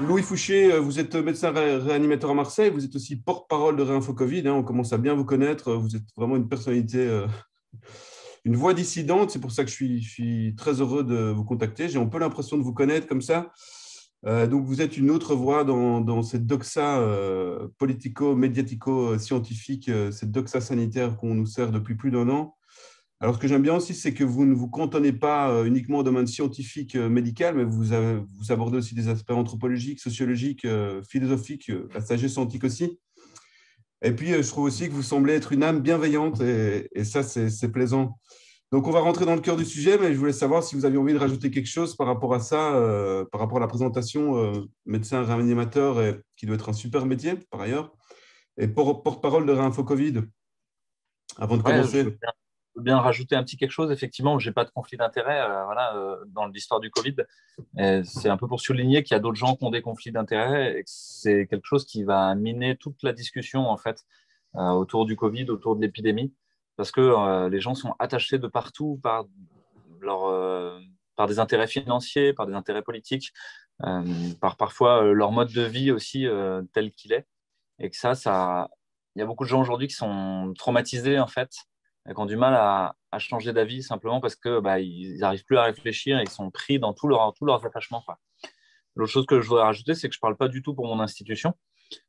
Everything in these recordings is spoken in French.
Louis Fouché, vous êtes médecin réanimateur à Marseille, vous êtes aussi porte-parole de Réinfo Covid, hein, on commence à bien vous connaître, vous êtes vraiment une personnalité, une voix dissidente, c'est pour ça que je suis très heureux de vous contacter, j'ai un peu l'impression de vous connaître comme ça. Donc vous êtes une autre voix dans cette doxa politico-médiatico-scientifique, cette doxa sanitaire qu'on nous sert depuis plus d'un an. Alors, ce que j'aime bien aussi, c'est que vous ne vous cantonnez pas uniquement au domaine scientifique, médical, mais vous abordez aussi des aspects anthropologiques, sociologiques, philosophiques, la sagesse antique aussi. Et puis, je trouve aussi que vous semblez être une âme bienveillante et ça, c'est plaisant. Donc, on va rentrer dans le cœur du sujet, mais je voulais savoir si vous aviez envie de rajouter quelque chose par rapport à ça, par rapport à la présentation, médecin réanimateur, qui doit être un super métier par ailleurs, et porte-parole de Réinfo Covid, avant de Ouais, commencer. je veux bien rajouter un petit quelque chose. Effectivement, je n'ai pas de conflit d'intérêt voilà, dans l'histoire du Covid. Et c'est un peu pour souligner qu'il y a d'autres gens qui ont des conflits d'intérêt et que c'est quelque chose qui va miner toute la discussion en fait, autour du Covid, autour de l'épidémie, parce que les gens sont attachés de partout leur, euh, par des intérêts financiers, par des intérêts politiques, par parfois leur mode de vie aussi tel qu'il est. Et que il y a beaucoup de gens aujourd'hui qui sont traumatisés en fait, et qui ont du mal à changer d'avis simplement parce que ils n'arrivent plus à réfléchir et ils sont pris dans tous leurs attachements, quoi. L'autre chose que je voudrais rajouter, c'est que je ne parle pas du tout pour mon institution.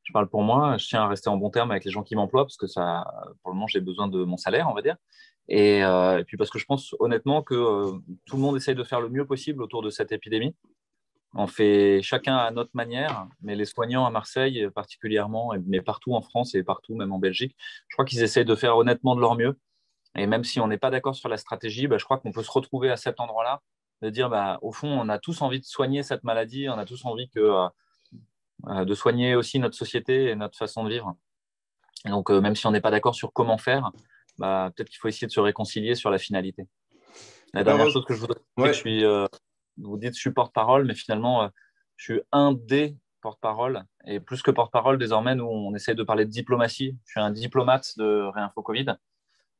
Je parle pour moi. Je tiens à rester en bon terme avec les gens qui m'emploient parce que ça, pour le moment, j'ai besoin de mon salaire, on va dire. Et puis parce que je pense honnêtement que tout le monde essaye de faire le mieux possible autour de cette épidémie. On fait chacun à notre manière, mais les soignants à Marseille particulièrement, mais partout en France et partout, même en Belgique, je crois qu'ils essayent de faire honnêtement de leur mieux. Et même si on n'est pas d'accord sur la stratégie, je crois qu'on peut se retrouver à cet endroit-là, de dire, au fond, on a tous envie de soigner cette maladie, on a tous envie de soigner aussi notre société et notre façon de vivre. Et donc, même si on n'est pas d'accord sur comment faire, peut-être qu'il faut essayer de se réconcilier sur la finalité. La dernière Alors, chose que je voudrais dire, ouais. vous dites je suis porte-parole, mais finalement, je suis un des porte-parole. Et plus que porte-parole, désormais, nous, on essaye de parler de diplomatie. Je suis un diplomate de Réinfo Covid.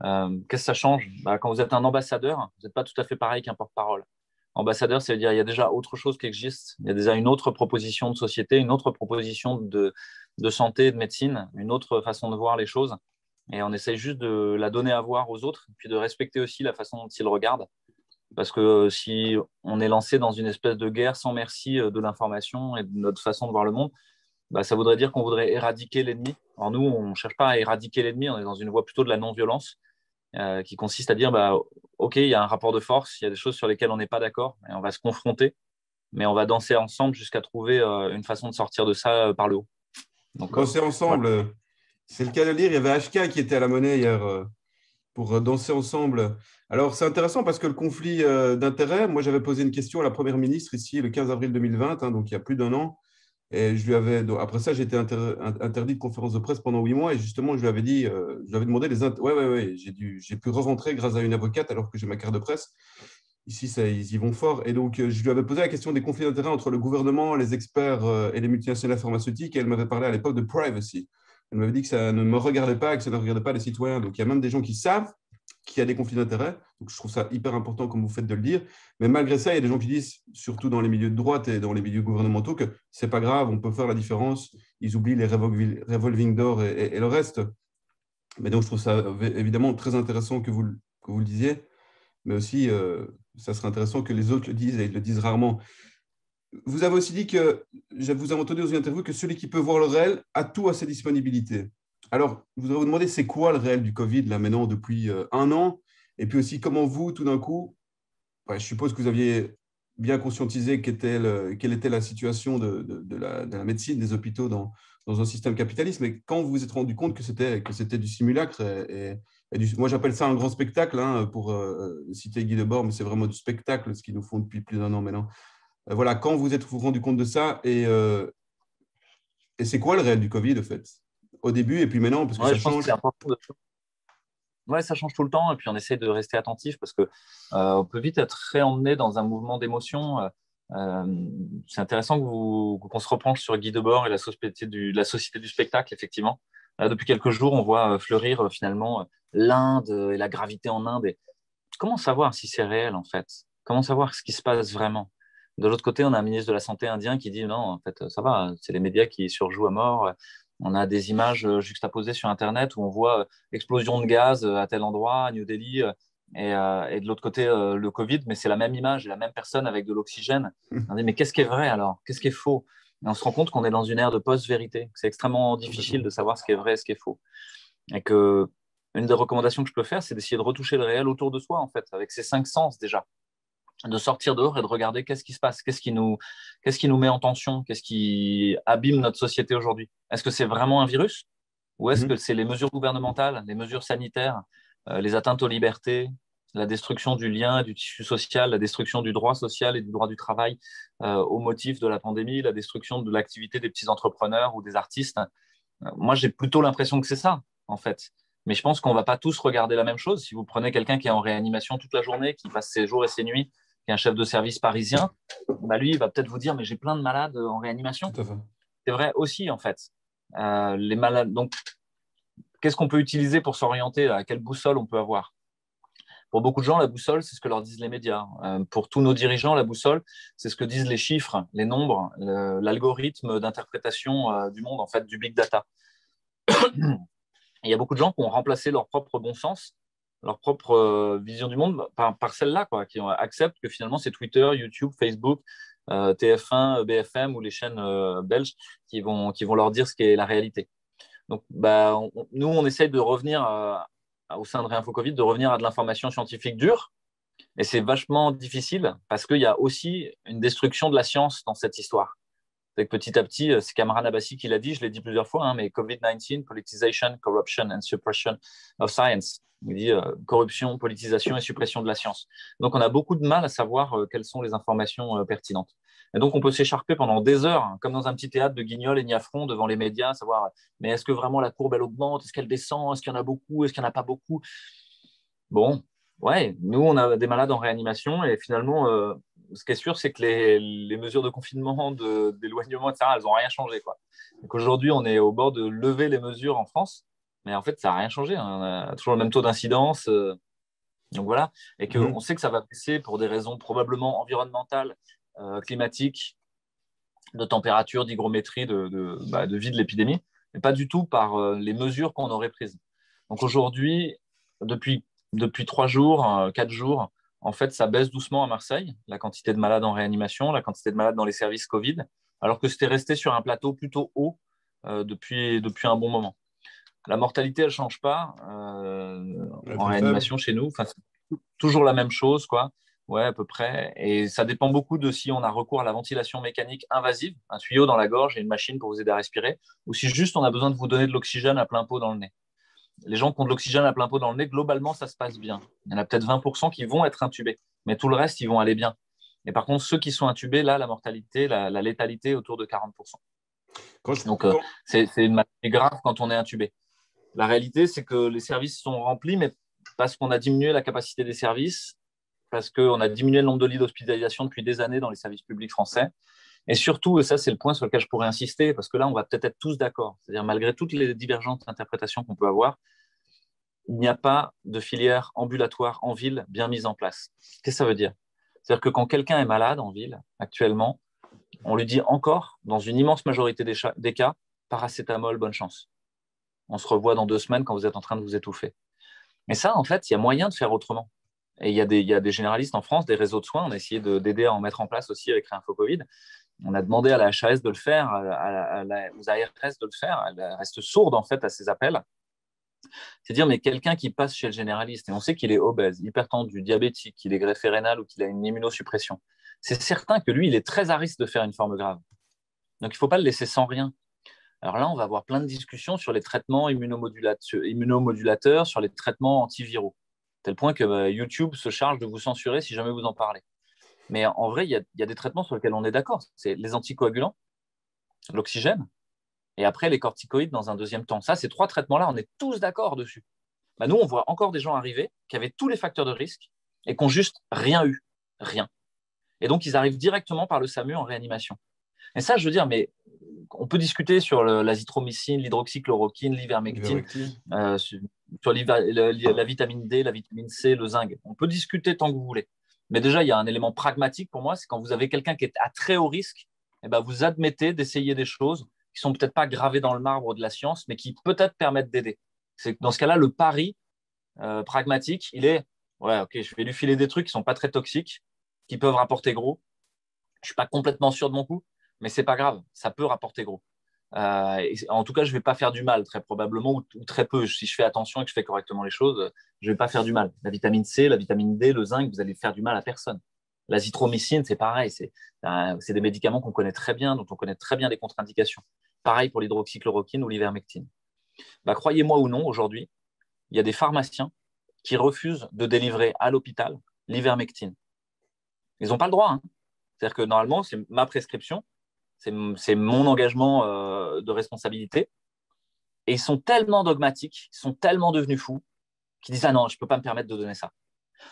Qu'est-ce que ça change? Quand vous êtes un ambassadeur, vous n'êtes pas tout à fait pareil qu'un porte-parole. Ambassadeur, ça veut dire qu'il y a déjà autre chose qui existe. Il y a déjà une autre proposition de société, une autre proposition de santé, de médecine, une autre façon de voir les choses. Et on essaye juste de la donner à voir aux autres, puis de respecter aussi la façon dont ils regardent. Parce que si on est lancé dans une espèce de guerre sans merci de l'information et de notre façon de voir le monde, ça voudrait dire qu'on voudrait éradiquer l'ennemi. Alors nous, on ne cherche pas à éradiquer l'ennemi, on est dans une voie plutôt de la non-violence, qui consiste à dire, OK, il y a un rapport de force, il y a des choses sur lesquelles on n'est pas d'accord, et on va se confronter, mais on va danser ensemble jusqu'à trouver une façon de sortir de ça par le haut. Donc, Danser voilà. ensemble, c'est le cas de le dire. Il y avait HK qui était à la monnaie hier pour danser ensemble. Alors, c'est intéressant parce que le conflit d'intérêts, moi, j'avais posé une question à la Première ministre ici le 15 avril 2020, hein, donc il y a plus d'un an. Et je lui avais, donc, après ça, j'ai été interdit de conférence de presse pendant 8 mois. Et justement, je lui avais dit, je lui avais demandé ouais, j'ai pu re-rentrer grâce à une avocate alors que j'ai ma carte de presse. Ici, ça, ils y vont fort. Et donc, je lui avais posé la question des conflits d'intérêts entre le gouvernement, les experts et les multinationales pharmaceutiques. Et elle m'avait parlé à l'époque de privacy. Elle m'avait dit que ça ne me regardait pas, que ça ne regardait pas les citoyens. Donc, il y a même des gens qui savent qu'il y a des conflits d'intérêts. Donc, je trouve ça hyper important, comme vous faites de le dire. Mais malgré ça, il y a des gens qui disent, surtout dans les milieux de droite et dans les milieux gouvernementaux, que c'est pas grave, on peut faire la différence. Ils oublient les revolving doors et le reste. Mais donc, je trouve ça évidemment très intéressant que vous le disiez. Mais aussi, ça serait intéressant que les autres le disent et ils le disent rarement. Vous avez aussi dit que, je vous ai entendu dans une interview, que celui qui peut voir le réel a tout à sa disponibilité. Alors, je voudrais vous demander, c'est quoi le réel du Covid, là, maintenant, depuis un an? Et puis aussi, comment vous, tout d'un coup, je suppose que vous aviez bien conscientisé quelle était la situation de la médecine, des hôpitaux dans un système capitaliste, mais quand vous vous êtes rendu compte que c'était du simulacre, moi j'appelle ça un grand spectacle, hein, pour citer Guy Debord, mais c'est vraiment du spectacle, ce qu'ils nous font depuis plus d'un an maintenant. Voilà, quand vous êtes-vous rendu compte de ça et c'est quoi le réel du Covid, en fait? Au début et puis maintenant, parce que Ouais, ça je pense que c'est change. important. Ouais, ça change tout le temps et puis on essaie de rester attentif parce que on peut vite être réemmené dans un mouvement d'émotion. C'est intéressant qu'on se repenche sur Guy Debord et la société du spectacle, effectivement. Là, depuis quelques jours, on voit fleurir finalement l'Inde et la gravité en Inde. Et comment savoir si c'est réel en fait? Comment savoir ce qui se passe vraiment? De l'autre côté, on a un ministre de la Santé indien qui dit non, en fait, ça va, c'est les médias qui surjouent à mort. On a des images juxtaposées sur Internet où on voit explosion de gaz à tel endroit, à New Delhi, et de l'autre côté, le Covid, mais c'est la même image et la même personne avec de l'oxygène. On dit, mais qu'est-ce qui est vrai alors? Qu'est-ce qui est faux? Et on se rend compte qu'on est dans une ère de post-vérité. C'est extrêmement difficile de savoir ce qui est vrai et ce qui est faux. Et que une des recommandations que je peux faire, c'est d'essayer de retoucher le réel autour de soi, en fait, avec ses 5 sens déjà. De sortir dehors et de regarder qu'est-ce qui se passe, qu'est-ce qui nous met en tension, qu'est-ce qui abîme notre société aujourd'hui. Est-ce que c'est vraiment un virus ou est-ce que c'est les mesures gouvernementales, les mesures sanitaires, les atteintes aux libertés, la destruction du lien, du tissu social, la destruction du droit social et du droit du travail au motif de la pandémie, la destruction de l'activité des petits entrepreneurs ou des artistes. Moi, j'ai plutôt l'impression que c'est ça, en fait. Mais je pense qu'on ne va pas tous regarder la même chose. Si vous prenez quelqu'un qui est en réanimation toute la journée, qui passe ses jours et ses nuits, qui est un chef de service parisien, bah lui, il va peut-être vous dire, mais j'ai plein de malades en réanimation. Tout à fait. C'est vrai aussi, en fait. Les malades. Donc, qu'est-ce qu'on peut utiliser pour s'orienter? À quelle boussole on peut avoir? Pour beaucoup de gens, la boussole, c'est ce que leur disent les médias. Pour tous nos dirigeants, la boussole, c'est ce que disent les chiffres, les nombres, l'algorithme d'interprétation du monde, en fait, du big data. Il y a beaucoup de gens qui ont remplacé leur propre bon sens, leur propre vision du monde par celle-là, quoi, qui acceptent que finalement, c'est Twitter, YouTube, Facebook, TF1, BFM ou les chaînes belges qui vont leur dire ce qu'est la réalité. Donc, bah, nous, on essaye de revenir au sein de Réinfo Covid, de revenir à de l'information scientifique dure. Et c'est vachement difficile parce qu'il y a aussi une destruction de la science dans cette histoire. C'est que petit à petit, c'est Kamran Abbasi qui l'a dit, je l'ai dit plusieurs fois, hein, mais COVID-19, politicization, corruption and suppression of science. Il dit corruption, politisation et suppression de la science. Donc, on a beaucoup de mal à savoir quelles sont les informations pertinentes. Et donc, on peut s'écharper pendant des heures, hein, comme dans un petit théâtre de Guignol et Niafron devant les médias, savoir, mais est-ce que vraiment la courbe, elle augmente? Est-ce qu'elle descend? Est-ce qu'il y en a beaucoup? Est-ce qu'il n'y en a pas beaucoup? Bon, ouais, nous, on a des malades en réanimation et finalement, ce qui est sûr, c'est que les mesures de confinement, d'éloignement, etc., elles n'ont rien changé, quoi. Donc aujourd'hui, on est au bord de lever les mesures en France, mais en fait, ça n'a rien changé, hein. On a toujours le même taux d'incidence. Donc voilà, et qu'on sait que ça va baisser pour des raisons probablement environnementales, climatiques, de température, d'hygrométrie, de vie de l'épidémie, mais pas du tout par les mesures qu'on aurait prises. Donc aujourd'hui, depuis 3 jours, 4 jours, en fait, ça baisse doucement à Marseille, la quantité de malades en réanimation, la quantité de malades dans les services Covid, alors que c'était resté sur un plateau plutôt haut depuis un bon moment. La mortalité, elle ne change pas en réanimation chez nous. Enfin, c'est toujours la même chose, quoi. Ouais, à peu près. Et ça dépend beaucoup de si on a recours à la ventilation mécanique invasive, un tuyau dans la gorge et une machine pour vous aider à respirer, ou si juste on a besoin de vous donner de l'oxygène à plein pot dans le nez. Les gens qui ont de l'oxygène à plein pot dans le nez, globalement, ça se passe bien. Il y en a peut-être 20% qui vont être intubés, mais tout le reste, ils vont aller bien. Et par contre, ceux qui sont intubés, là, la mortalité, la létalité est autour de 40%. Donc, c'est une maladie grave quand on est intubé. La réalité, c'est que les services sont remplis, mais parce qu'on a diminué la capacité des services, parce qu'on a diminué le nombre de lits d'hospitalisation depuis des années dans les services publics français. Et surtout, et ça c'est le point sur lequel je pourrais insister, parce que là, on va peut-être être tous d'accord, c'est-à-dire malgré toutes les divergences d'interprétation qu'on peut avoir, il n'y a pas de filière ambulatoire en ville bien mise en place. Qu'est-ce que ça veut dire? C'est-à-dire que quand quelqu'un est malade en ville, actuellement, on lui dit encore, dans une immense majorité des cas, paracétamol, bonne chance. On se revoit dans 2 semaines quand vous êtes en train de vous étouffer. Mais ça, en fait, il y a moyen de faire autrement. Et il y a des généralistes en France, des réseaux de soins. On a essayé d'aider à en mettre en place aussi avec Réinfo Covid. On a demandé à la HAS de le faire, aux ARS de le faire. Elle reste sourde, en fait, à ces appels. C'est dire, mais quelqu'un qui passe chez le généraliste, et on sait qu'il est obèse, hypertendu, diabétique, qu'il est greffé rénal ou qu'il a une immunosuppression, c'est certain que lui, il est très à risque de faire une forme grave. Donc, il ne faut pas le laisser sans rien. Alors là, on va avoir plein de discussions sur les traitements immunomodulateurs, sur les traitements antiviraux, tel point que YouTube se charge de vous censurer si jamais vous en parlez. Mais en vrai, il y a des traitements sur lesquels on est d'accord. C'est les anticoagulants, l'oxygène, et après les corticoïdes dans un deuxième temps. Ça, ces 3 traitements-là, on est tous d'accord dessus. Bah, nous, on voit encore des gens arriver qui avaient tous les facteurs de risque et qui n'ont juste rien eu. Rien. Et donc, ils arrivent directement par le SAMU en réanimation. Et ça, je veux dire, mais on peut discuter sur l'azithromycine, l'hydroxychloroquine, l'ivermectine, sur la vitamine D, la vitamine C, le zinc. On peut discuter tant que vous voulez. Mais déjà, il y a un élément pragmatique pour moi, c'est quand vous avez quelqu'un qui est à très haut risque, eh ben, vous admettez d'essayer des choses qui sont peut-être pas gravées dans le marbre de la science, mais qui peut-être permettent d'aider. C'est que dans ce cas-là, le pari pragmatique, il est, ouais, ok, je vais lui filer des trucs qui sont pas très toxiques, qui peuvent rapporter gros. Je suis pas complètement sûr de mon coup, mais c'est pas grave, ça peut rapporter gros. En tout cas, je vais pas faire du mal, très probablement, ou très peu. Si je fais attention et que je fais correctement les choses, je vais pas faire du mal. La vitamine C, la vitamine D, le zinc, vous allez faire du mal à personne. L'azithromycine, c'est pareil. C'est des médicaments qu'on connaît très bien, dont on connaît très bien les contre-indications. Pareil pour l'hydroxychloroquine ou l'ivermectine. Bah, croyez-moi ou non, aujourd'hui, il y a des pharmaciens qui refusent de délivrer à l'hôpital l'ivermectine. Ils n'ont pas le droit. Hein. C'est-à-dire que normalement, c'est ma prescription, c'est mon engagement de responsabilité. Et ils sont tellement dogmatiques, ils sont tellement devenus fous, qu'ils disent « Ah non, je ne peux pas me permettre de donner ça ».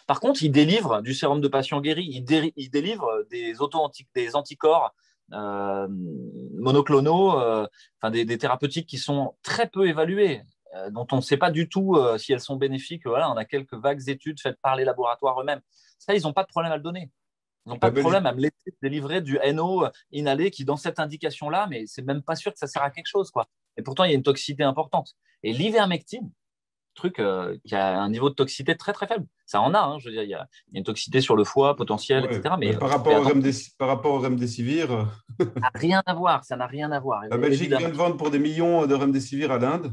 Par contre, ils délivrent du sérum de patient guéri, ils délivrent des anticorps monoclonaux, des thérapeutiques qui sont très peu évaluées, dont on ne sait pas du tout si elles sont bénéfiques. Voilà, on a quelques vagues études faites par les laboratoires eux-mêmes. Ça, ils n'ont pas de problème à le donner. Ils n'ont pas La de problème Belgique, à me laisser délivrer du NO inhalé qui, dans cette indication-là, mais c'est même pas sûr que ça sert à quelque chose, quoi. Et pourtant, il y a une toxicité importante. Et l'ivermectine, truc qui a un niveau de toxicité très très faible. Ça en a, hein, je veux dire, il y a une toxicité sur le foie potentielle, ouais, etc. mais Mais par rapport au remdesivir, ça n'a rien à voir, ça n'a rien à voir, la Belgique vient évidemment. de vendre pour des millions de remdesivir à l'Inde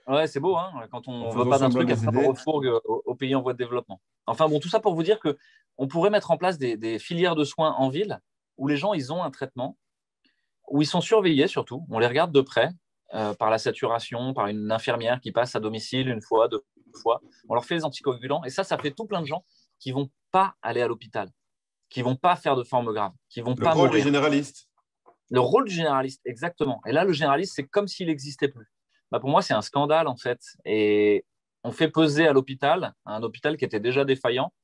Ouais, c'est beau, hein, quand en on ne veut faisant pas d'un semblant de truc, les après on aider. refourgue aux pays en voie de développement. Enfin bon, tout ça pour vous dire que on pourrait mettre en place des filières de soins en ville où les gens, ils ont un traitement, où ils sont surveillés surtout, on les regarde de près par la saturation, par une infirmière qui passe à domicile une fois, deux fois, on leur fait les anticoagulants, et ça fait tout plein de gens qui ne vont pas aller à l'hôpital, qui ne vont pas faire de forme grave, qui ne vont Le pas rôle du mourir. généraliste. Le rôle du généraliste, exactement. Et là, le généraliste, c'est comme s'il n'existait plus. Bah, pour moi, c'est un scandale, en fait. Et on fait peser à l'hôpital, à un hôpital qui était déjà défaillant,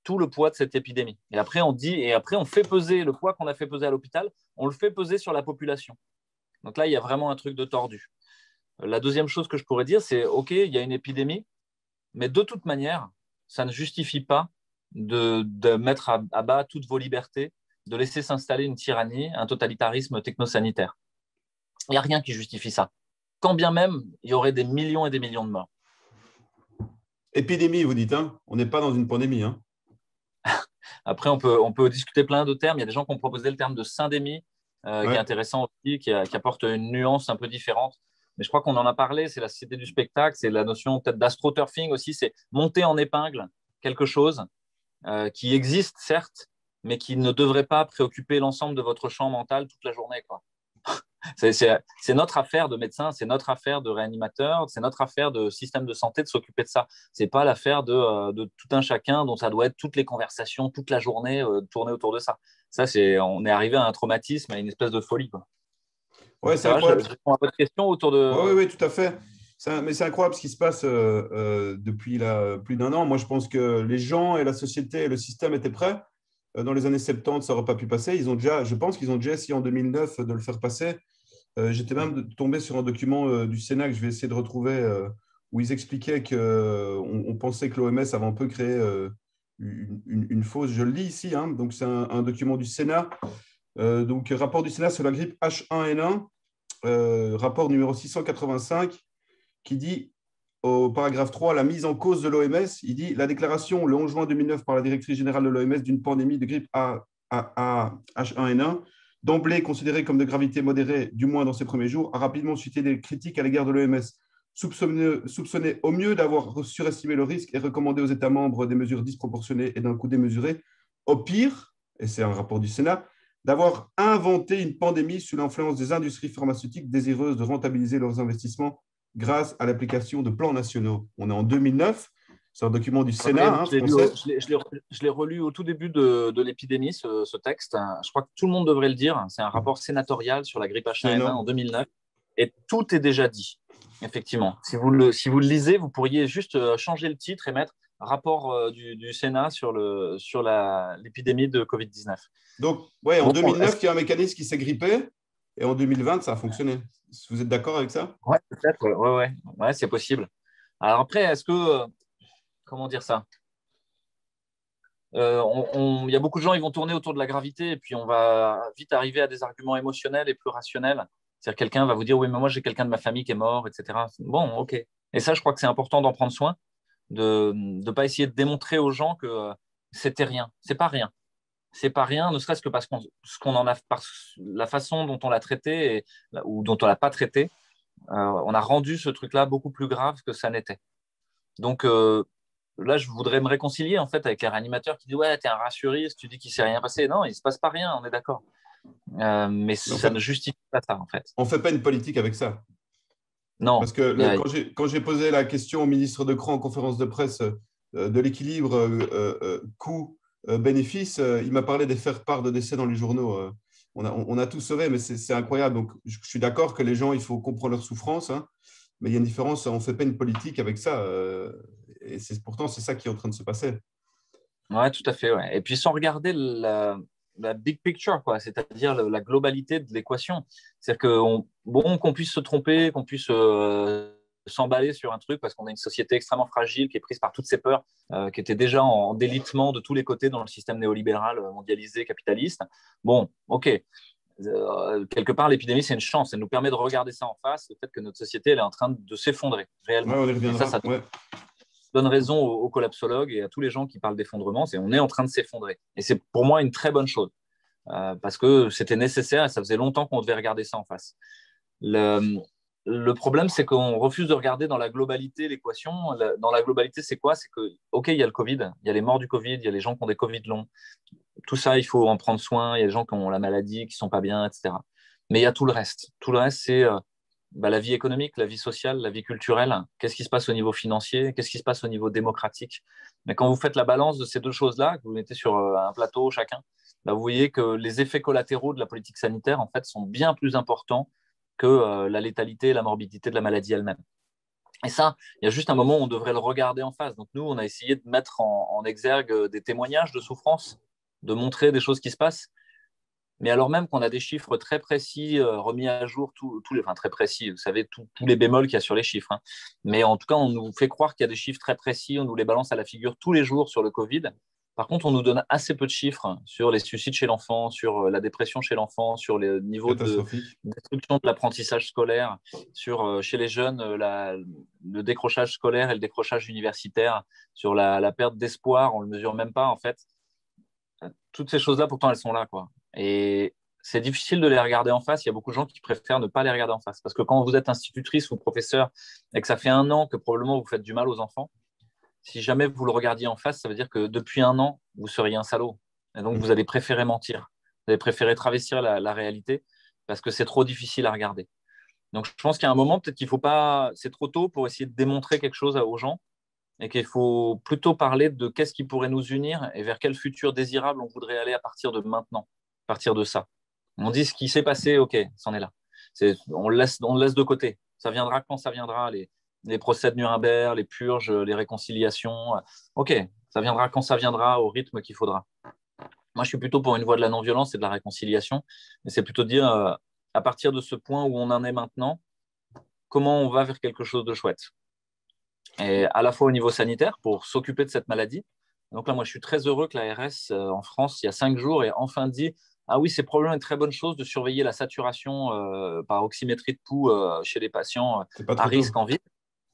tout le poids de cette épidémie. Et après, on fait peser le poids qu'on a fait peser à l'hôpital, on le fait peser sur la population. Donc là, il y a vraiment un truc de tordu. La deuxième chose que je pourrais dire, c'est OK, il y a une épidémie, mais de toute manière, ça ne justifie pas de mettre à bas toutes vos libertés, de laisser s'installer une tyrannie, un totalitarisme technosanitaire. Il n'y a rien qui justifie ça. Quand bien même, il y aurait des millions et des millions de morts. Épidémie, vous dites, hein? On n'est pas dans une pandémie. Hein? Après, on peut discuter plein de termes. Il y a des gens qui ont proposé le terme de syndémie, qui est Ouais. intéressant aussi, qui apporte une nuance un peu différente. Mais je crois qu'on en a parlé, c'est la société du spectacle, c'est la notion peut-être d'astroturfing aussi, c'est monter en épingle quelque chose qui existe, certes, mais qui ne devrait pas préoccuper l'ensemble de votre champ mental toute la journée, quoi. C'est notre affaire de médecin, c'est notre affaire de réanimateur, c'est notre affaire de système de santé de s'occuper de ça. C'est pas l'affaire de tout un chacun dont ça doit être toutes les conversations, toute la journée tourner autour de ça. On est arrivé à un traumatisme, à une espèce de folie, quoi. Ouais, c'est Ça va, je incroyable. réponds à votre question autour Oui, de. oui, oui, tout à fait. Mais c'est incroyable ce qui se passe depuis là, plus d'un an. Moi, je pense que les gens et la société et le système étaient prêts. Dans les années 70, ça n'aurait pas pu passer. Je pense qu'ils ont déjà essayé en 2009 de le faire passer. J'étais même tombé sur un document du Sénat que je vais essayer de retrouver où ils expliquaient qu'on pensait que l'OMS avait un peu créé une fausse. Je le lis ici, hein, donc c'est un document du Sénat. Donc, rapport du Sénat sur la grippe H1N1, rapport numéro 685, qui dit au paragraphe 3, la mise en cause de l'OMS, il dit la déclaration le 11 juin 2009 par la directrice générale de l'OMS d'une pandémie de grippe H1N1, d'emblée considérée comme de gravité modérée, du moins dans ses premiers jours, a rapidement suscité des critiques à l'égard de l'OMS, soupçonné au mieux d'avoir surestimé le risque et recommandé aux États membres des mesures disproportionnées et d'un coût démesuré, au pire, et c'est un rapport du Sénat, d'avoir inventé une pandémie sous l'influence des industries pharmaceutiques désireuses de rentabiliser leurs investissements grâce à l'application de plans nationaux. On est en 2009, c'est un document du Oui, Sénat je l'ai lu, français. je l'ai relu au tout début de l'épidémie, ce texte. Je crois que tout le monde devrait le dire. C'est un rapport sénatorial sur la grippe C'est H1N1 en énorme. 2009. Et tout est déjà dit, effectivement. Si vous le lisez, vous pourriez juste changer le titre et mettre rapport du Sénat sur l'épidémie de Covid-19. Donc, ouais, en Bon, 2009, il y a un mécanisme qui s'est grippé et en 2020, ça a fonctionné. Vous êtes d'accord avec ça? ouais, peut-être, ouais, c'est possible. Alors après, comment dire ça? Il y a beaucoup de gens, ils vont tourner autour de la gravité et puis on va vite arriver à des arguments émotionnels et plus rationnels. C'est-à-dire quelqu'un va vous dire, oui, mais moi j'ai quelqu'un de ma famille qui est mort, etc. Bon, ok. Et ça, je crois que c'est important d'en prendre soin, de ne pas essayer de démontrer aux gens que c'était rien. C'est pas rien. C'est pas rien, ne serait-ce que parce qu'on ce qu'on en a, par la façon dont on l'a traité ou dont on l'a pas traité, on a rendu ce truc-là beaucoup plus grave que ça n'était. Donc là, je voudrais me réconcilier en fait avec les réanimateurs qui disent ouais, t'es un rassuriste, tu dis qu'il s'est rien passé. Non, il se passe pas rien, on est d'accord. Mais Mais ça ne justifie pas ça en fait. on fait pas une politique avec ça. Parce Non, que quand j'ai posé la question au ministre de Cran en conférence de presse de l'équilibre coût-bénéfice, il m'a parlé des faire-part de décès dans les journaux. On a tout sauvé, mais c'est incroyable. Donc, je suis d'accord que les gens, il faut comprendre leur souffrance, hein, mais il y a une différence, on ne fait pas une politique avec ça. Et pourtant, c'est ça qui est en train de se passer. ouais, tout à fait. Ouais. Et puis sans regarder la big picture, quoi, c'est-à-dire la globalité de l'équation. C'est-à-dire qu'on puisse se tromper, qu'on puisse s'emballer sur un truc parce qu'on a une société extrêmement fragile qui est prise par toutes ces peurs, qui était déjà en délitement de tous les côtés dans le système néolibéral mondialisé, capitaliste. Bon, ok. Quelque part, l'épidémie, c'est une chance. Elle nous permet de regarder ça en face, le fait que notre société elle est en train de s'effondrer Ouais, réellement. on y Et ça reviendra. Ouais. donne raison aux collapsologues et à tous les gens qui parlent d'effondrement. On est en train de s'effondrer. Et c'est pour moi une très bonne chose parce que c'était nécessaire et ça faisait longtemps qu'on devait regarder ça en face. Le, le problème, c'est qu'on refuse de regarder dans la globalité l'équation. Dans la globalité, c'est quoi? C'est que, OK, il y a le Covid, il y a les morts du Covid, il y a les gens qui ont des Covid longs. Tout ça, il faut en prendre soin. Il y a des gens qui ont la maladie, qui ne sont pas bien, etc. Mais il y a tout le reste. Tout le reste, c'est la vie économique, la vie sociale, la vie culturelle. Qu'est-ce qui se passe au niveau financier? Qu'est-ce qui se passe au niveau démocratique? Mais quand vous faites la balance de ces deux choses-là, que vous mettez sur un plateau chacun, là, vous voyez que les effets collatéraux de la politique sanitaire, en fait, sont bien plus importants que la létalité et la morbidité de la maladie elle-même. Et ça, il y a juste un moment où on devrait le regarder en face. Donc nous, on a essayé de mettre en exergue des témoignages de souffrance, de montrer des choses qui se passent. Mais alors même qu'on a des chiffres très précis remis à jour, enfin très précis, vous savez, tous les bémols qu'il y a sur les chiffres. Hein. Mais en tout cas, on nous fait croire qu'il y a des chiffres très précis, on nous les balance à la figure tous les jours sur le Covid. Par contre, on nous donne assez peu de chiffres sur les suicides chez l'enfant, sur la dépression chez l'enfant, sur les niveaux de Catastrophique. destruction de l'apprentissage scolaire, sur chez les jeunes le décrochage scolaire et le décrochage universitaire, sur la perte d'espoir, on ne le mesure même pas en fait. Toutes ces choses-là, pourtant, elles sont là, quoi. Et c'est difficile de les regarder en face. Il y a beaucoup de gens qui préfèrent ne pas les regarder en face. Parce que quand vous êtes institutrice ou professeur et que ça fait un an que probablement vous faites du mal aux enfants, si jamais vous le regardiez en face, ça veut dire que depuis un an, vous seriez un salaud. Et donc, vous allez préférer mentir. Vous allez préférer travestir la réalité parce que c'est trop difficile à regarder. Donc, je pense qu'il y a un moment, peut-être qu'il faut pas, c'est trop tôt pour essayer de démontrer quelque chose aux gens et qu'il faut plutôt parler de qu'est-ce qui pourrait nous unir et vers quel futur désirable on voudrait aller à partir de maintenant, à partir de ça. On dit ce qui s'est passé, ok, c'en est là. On le laisse de côté. Ça viendra quand ça viendra, les procès de Nuremberg, les purges, les réconciliations. Ok, ça viendra quand ça viendra, au rythme qu'il faudra. Moi, je suis plutôt pour une voie de la non-violence et de la réconciliation. Mais c'est plutôt dire, à partir de ce point où on en est maintenant, comment on va vers quelque chose de chouette et à la fois au niveau sanitaire pour s'occuper de cette maladie. Donc là, moi, je suis très heureux que l'ARS en France, il y a 5 jours, ait enfin dit ah oui, c'est probablement une très bonne chose de surveiller la saturation par oxymétrie de pouls chez les patients C'est pas à trop risque tôt. en ville.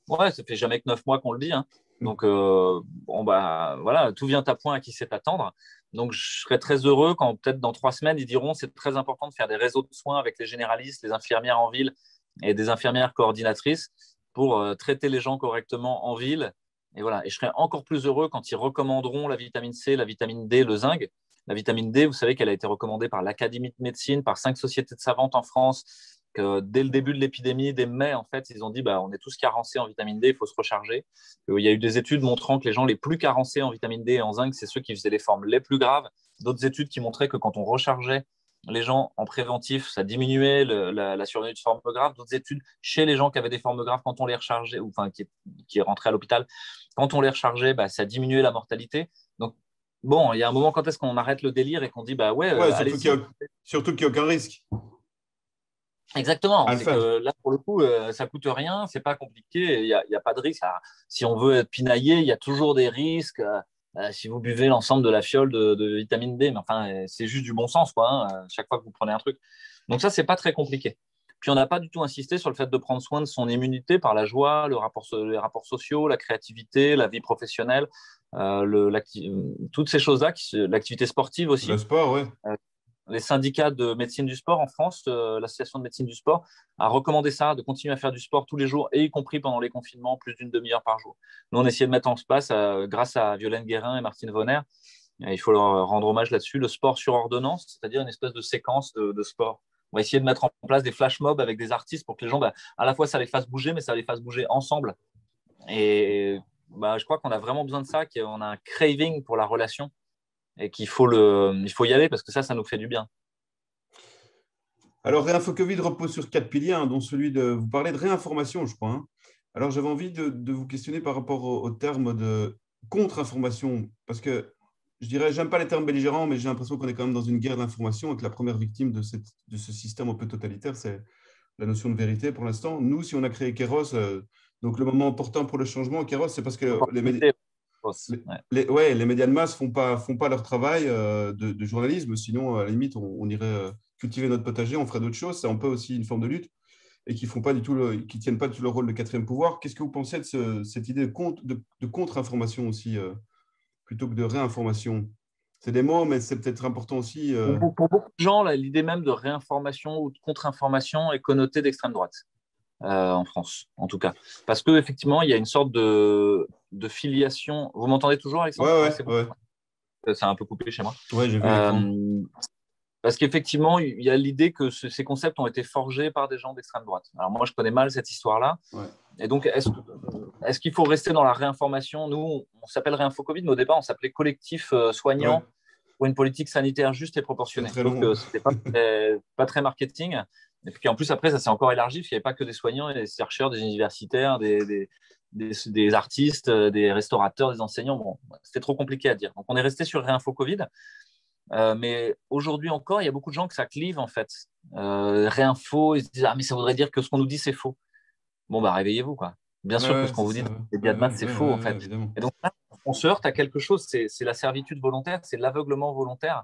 Ouais, ça fait jamais que 9 mois qu'on le dit. Hein. Donc, bon, bah, voilà, tout vient à point à qui sait attendre. Donc, je serais très heureux quand, peut-être dans 3 semaines, ils diront c'est très important de faire des réseaux de soins avec les généralistes, les infirmières en ville et des infirmières coordinatrices pour traiter les gens correctement en ville. Et voilà. Et je serais encore plus heureux quand ils recommanderont la vitamine C, la vitamine D, le zinc. La vitamine D, vous savez qu'elle a été recommandée par l'Académie de médecine, par 5 sociétés de savantes en France, que dès le début de l'épidémie, dès mai, en fait, ils ont dit bah, on est tous carencés en vitamine D, il faut se recharger. Il y a eu des études montrant que les gens les plus carencés en vitamine D et en zinc, c'est ceux qui faisaient les formes les plus graves. D'autres études qui montraient que quand on rechargeait les gens en préventif, ça diminuait la survenue de formes graves. D'autres études chez les gens qui avaient des formes graves, quand on les rechargeait, ou enfin qui rentraient à l'hôpital, quand on les rechargeait, bah, ça diminuait la mortalité. Donc, bon, il y a un moment, quand est-ce qu'on arrête le délire et qu'on dit, bah ouais, Ouais, allez-y. surtout qu'il n'y a aucun risque Exactement, à le c'est faire. que là, pour le coup, ça coûte rien, c'est pas compliqué, il y a pas de risque. Alors, si on veut être pinaillé, il y a toujours des risques. si vous buvez l'ensemble de la fiole de vitamine D. Mais enfin, c'est juste du bon sens, quoi, hein, chaque fois que vous prenez un truc. Donc ça, c'est pas très compliqué. Puis on n'a pas du tout insisté sur le fait de prendre soin de son immunité par la joie, les rapports sociaux, la créativité, la vie professionnelle, toutes ces choses-là, l'activité sportive Le aussi. sport, ouais. Les syndicats de médecine du sport en France, l'association de médecine du sport, a recommandé ça, de continuer à faire du sport tous les jours, et y compris pendant les confinements, plus d'une demi-heure par jour. Nous, on a essayé de mettre en place, grâce à Violaine Guérin et Martine Vonner, il faut leur rendre hommage là-dessus, le sport sur ordonnance, c'est-à-dire une espèce de séquence de sport. On va essayer de mettre en place des flash mobs avec des artistes pour que les gens, à la fois, ça les fasse bouger, mais ça les fasse bouger ensemble. Et je crois qu'on a vraiment besoin de ça, qu'on a un craving pour la relation et il faut y aller parce que ça nous fait du bien. Alors, Réinfo Covid repose sur 4 piliers, hein, dont celui de… Vous parlez de réinformation, je crois, hein. Alors, j'avais envie de vous questionner par rapport au terme de contre-information, parce que je dirais, j'aime pas les termes belligérants, mais j'ai l'impression qu'on est quand même dans une guerre d'information et que la première victime de ce système un peu totalitaire, c'est la notion de vérité pour l'instant. Nous, si on a créé Kéros, donc le moment important pour le changement, Kéros, c'est parce que les médias de masse font pas leur travail de journalisme. Sinon, à la limite, on irait cultiver notre potager, on ferait d'autres choses. C'est un peu aussi une forme de lutte et qui font pas du tout qui tiennent pas du tout le rôle de quatrième pouvoir. Qu'est-ce que vous pensez de cette idée de contre-information aussi, plutôt que de réinformation? C'est des mots, mais c'est peut-être important aussi. Pour beaucoup de gens, l'idée même de réinformation ou de contre-information est connotée d'extrême droite, en France, en tout cas. Parce qu'effectivement, il y a une sorte de filiation. Vous m'entendez toujours, Alexandre? Ouais, Ouais, ouais, c'est bon. ouais. C'est un peu coupé chez moi. Ouais, j'ai vu l'écran. Parce qu'effectivement, il y a l'idée que ces concepts ont été forgés par des gens d'extrême droite. Alors moi, je connais mal cette histoire-là. Ouais. Et donc, est-ce qu'il faut rester dans la réinformation? Nous, on s'appelle Réinfo Covid, mais au départ, on s'appelait Collectif Soignant Ouais. pour une politique sanitaire juste et C'est proportionnée. très Sauf long. que ce n'était pas très marketing. Et puis en plus, après, ça s'est encore élargi, parce qu'il n'y avait pas que des soignants, et des chercheurs, des universitaires, des artistes, des restaurateurs, des enseignants. Bon, c'était trop compliqué à dire. Donc, on est resté sur Réinfo Covid. Mais aujourd'hui encore, il y a beaucoup de gens que ça clive, en fait. Réinfo, ils se disent, ah, mais ça voudrait dire que ce qu'on nous dit, c'est faux. Bon, réveillez-vous, quoi. Bien Ouais, sûr que ouais, ce qu'on c'est vous ça. dit dans Ouais, les ouais, médias de masse, ouais, c'est ouais, faux, en ouais, fait. évidemment. Et donc là, on se heurte à quelque chose, c'est la servitude volontaire, c'est l'aveuglement volontaire,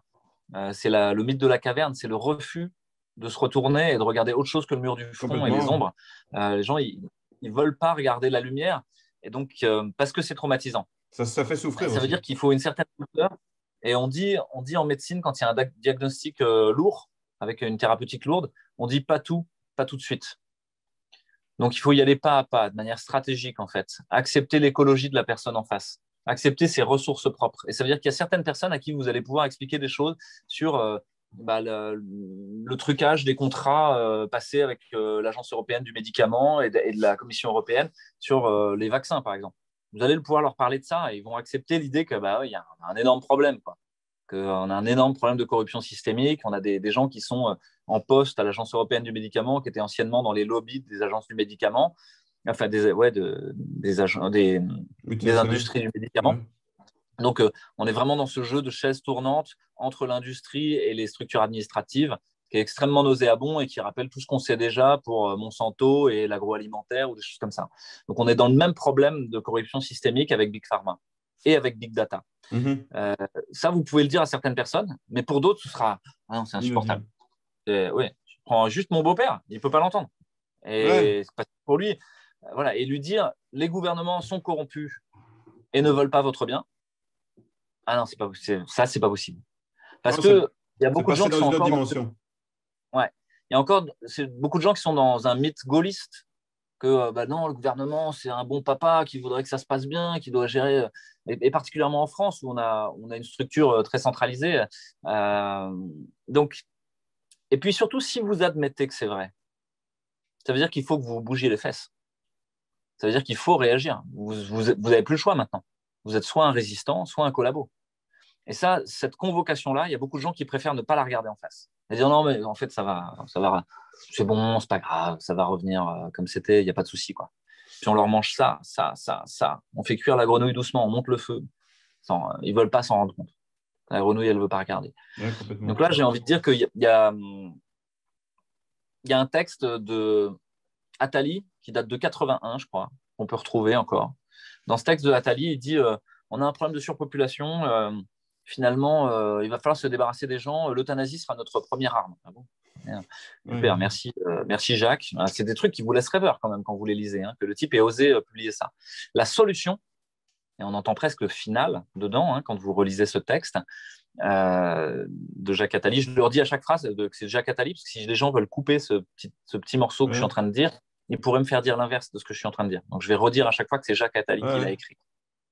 c'est le mythe de la caverne, c'est le refus de se retourner et de regarder autre chose que le mur du fond et les Complètement. ombres. Les gens, ils ne veulent pas regarder la lumière, et donc, parce que c'est traumatisant. Ça fait Et souffrir ça veut dire aussi. qu'il faut une certaine hauteur. Et on dit en médecine, quand il y a un diagnostic lourd, avec une thérapeutique lourde, on dit pas tout de suite. Donc, il faut y aller pas à pas, de manière stratégique, en fait. Accepter l'écologie de la personne en face. Accepter ses ressources propres. Et ça veut dire qu'il y a certaines personnes à qui vous allez pouvoir expliquer des choses sur le trucage des contrats passés avec l'Agence européenne du médicament et de la Commission européenne sur les vaccins, par exemple. Vous allez pouvoir leur parler de ça et ils vont accepter l'idée que il y a un énorme problème, quoi. Qu'on a un énorme problème de corruption systémique. On a des gens qui sont en poste à l'Agence européenne du médicament, qui étaient anciennement dans les lobbies des agences du médicament, enfin des Multinationales. industries du Ouais. médicament. Donc, on est vraiment dans ce jeu de chaises tournantes entre l'industrie et les structures administratives, qui est extrêmement nauséabond et qui rappelle tout ce qu'on sait déjà pour Monsanto et l'agroalimentaire ou des choses comme ça. Donc, on est dans le même problème de corruption systémique avec Big Pharma et avec Big Data. Mhm. Ça, vous pouvez le dire à certaines personnes, mais pour d'autres, ce sera ah non, c'est insupportable. Inaudible. Oui, je prends juste mon beau-père, il ne peut pas l'entendre. Ouais. Et pour lui, voilà, et lui dire les gouvernements sont corrompus et ne veulent pas votre bien. Ah non, ça, c'est pas possible. Parce Non, que il y a c'est beaucoup de passé gens qui dans sont une autre encore dimension. ouais, il y a encore beaucoup de gens qui sont dans un mythe gaulliste que non, le gouvernement, c'est un bon papa qui voudrait que ça se passe bien, qui doit gérer, et particulièrement en France où on a une structure très centralisée. Donc, et puis surtout, si vous admettez que c'est vrai, ça veut dire qu'il faut que vous bougiez les fesses. Ça veut dire qu'il faut réagir. Vous avez plus le choix maintenant. Vous êtes soit un résistant, soit un collabo. Et ça, cette convocation-là, il y a beaucoup de gens qui préfèrent ne pas la regarder en face. Et dire non, mais en fait, ça va, c'est bon, c'est pas grave, ça va revenir comme c'était, il n'y a pas de souci, quoi. Puis on leur mange ça. On fait cuire la grenouille doucement, on monte le feu. Ils veulent pas s'en rendre compte. La grenouille, elle ne veut pas regarder. Ouais, complètement. Donc là, j'ai envie de dire qu'il y a un texte de Attali qui date de 81, je crois, qu'on peut retrouver encore. Dans ce texte de Attali, il dit on a un problème de surpopulation. Finalement, il va falloir se débarrasser des gens. L'euthanasie sera notre première arme. Ah bon? Super, merci, merci Jacques. C'est des trucs qui vous laissent rêveur quand même quand vous les lisez, hein, que le type ait osé publier ça. La solution, et on entend presque le final dedans, hein, quand vous relisez ce texte de Jacques Attali. Je leur dis à chaque phrase que c'est Jacques Attali, parce que si les gens veulent couper ce petit morceau que je suis en train de dire, ils pourraient me faire dire l'inverse de ce que je suis en train de dire. Donc je vais redire à chaque fois que c'est Jacques Attali qui l'a écrit.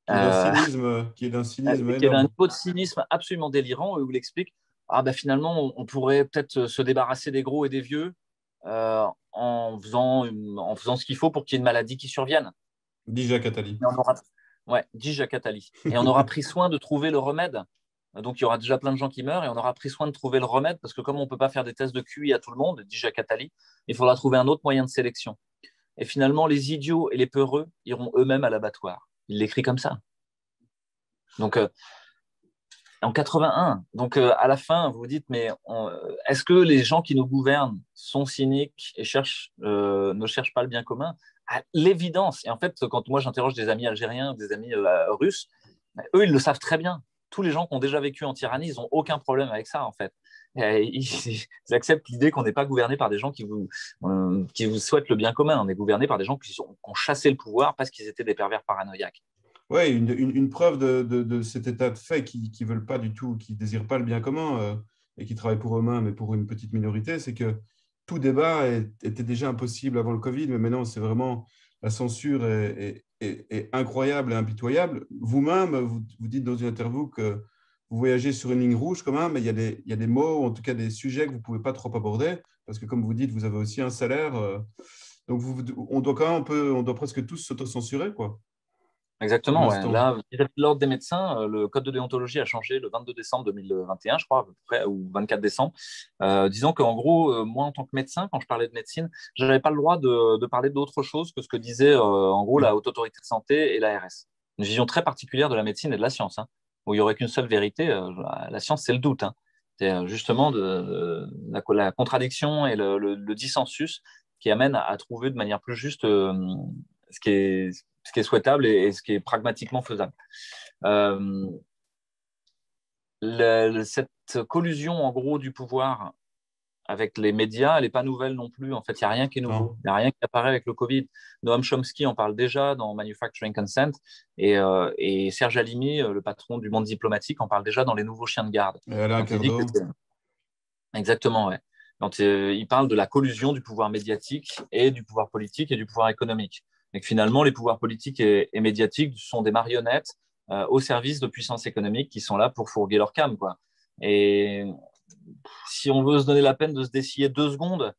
Qui est d'un cynisme qui est d'un niveau de cynisme absolument délirant, où il explique finalement, on pourrait peut-être se débarrasser des gros et des vieux en faisant ce qu'il faut pour qu'il y ait une maladie qui survienne. Dit Jacques Attali. Dit Jacques Attali. Et on aura pris soin de trouver le remède. Donc, il y aura déjà plein de gens qui meurent et on aura pris soin de trouver le remède parce que comme on ne peut pas faire des tests de QI à tout le monde, dit Jacques Attali, il faudra trouver un autre moyen de sélection. Et finalement, les idiots et les peureux iront eux-mêmes à l'abattoir. Il l'écrit comme ça. Donc, en 81, donc à la fin, vous vous dites, mais est-ce que les gens qui nous gouvernent sont cyniques et ne cherchent pas le bien commun? À l'évidence. Et en fait, quand moi j'interroge des amis algériens, des amis russes, eux, ils le savent très bien. Tous les gens qui ont déjà vécu en tyrannie, ils n'ont aucun problème avec ça, en fait. Ils acceptent l'idée qu'on n'est pas gouverné par des gens qui vous souhaitent le bien commun. On est gouverné par des gens qui ont chassé le pouvoir parce qu'ils étaient des pervers paranoïaques. Oui, une preuve de cet état de fait qui ne veulent pas du tout, qui ne désirent pas le bien commun et qui travaillent pour eux-mêmes et pour une petite minorité, c'est que tout débat était déjà impossible avant le Covid, mais maintenant, c'est vraiment la censure est incroyable et impitoyable. Vous-même, vous dites dans une interview que vous voyagez sur une ligne rouge quand même, mais il y a des mots, ou en tout cas des sujets que vous ne pouvez pas trop aborder, parce que comme vous dites, vous avez aussi un salaire. Donc, on doit quand même on doit presque tous s'autocensurer, quoi. Exactement, ouais. Là, vis-à-vis de l'ordre des médecins, le code de déontologie a changé le 22 décembre 2021, je crois, à peu près, ou 24 décembre. Disons qu'en gros, moi, en tant que médecin, quand je parlais de médecine, je n'avais pas le droit de parler d'autre chose que ce que disait, en gros, la Haute Autorité de Santé et l'ARS. Une vision très particulière de la médecine et de la science, hein, où il n'y aurait qu'une seule vérité. La science, c'est le doute. Hein. C'est justement la contradiction et le dissensus qui amène à trouver de manière plus juste ce qui est souhaitable et ce qui est pragmatiquement faisable. Cette collusion, en gros, du pouvoir avec les médias, elle n'est pas nouvelle non plus. En fait, il n'y a rien qui est nouveau. Il n'y a rien qui apparaît avec le Covid. Noam Chomsky en parle déjà dans Manufacturing Consent et Serge Halimi, le patron du Monde diplomatique, en parle déjà dans Les Nouveaux Chiens de garde. Exactement, ouais. Quand il parle de la collusion du pouvoir médiatique et du pouvoir politique et du pouvoir économique. Et que finalement, les pouvoirs politiques et médiatiques sont des marionnettes au service de puissances économiques qui sont là pour fourguer leur cam, quoi. Et si on veut se donner la peine de se dessiller 2 secondes,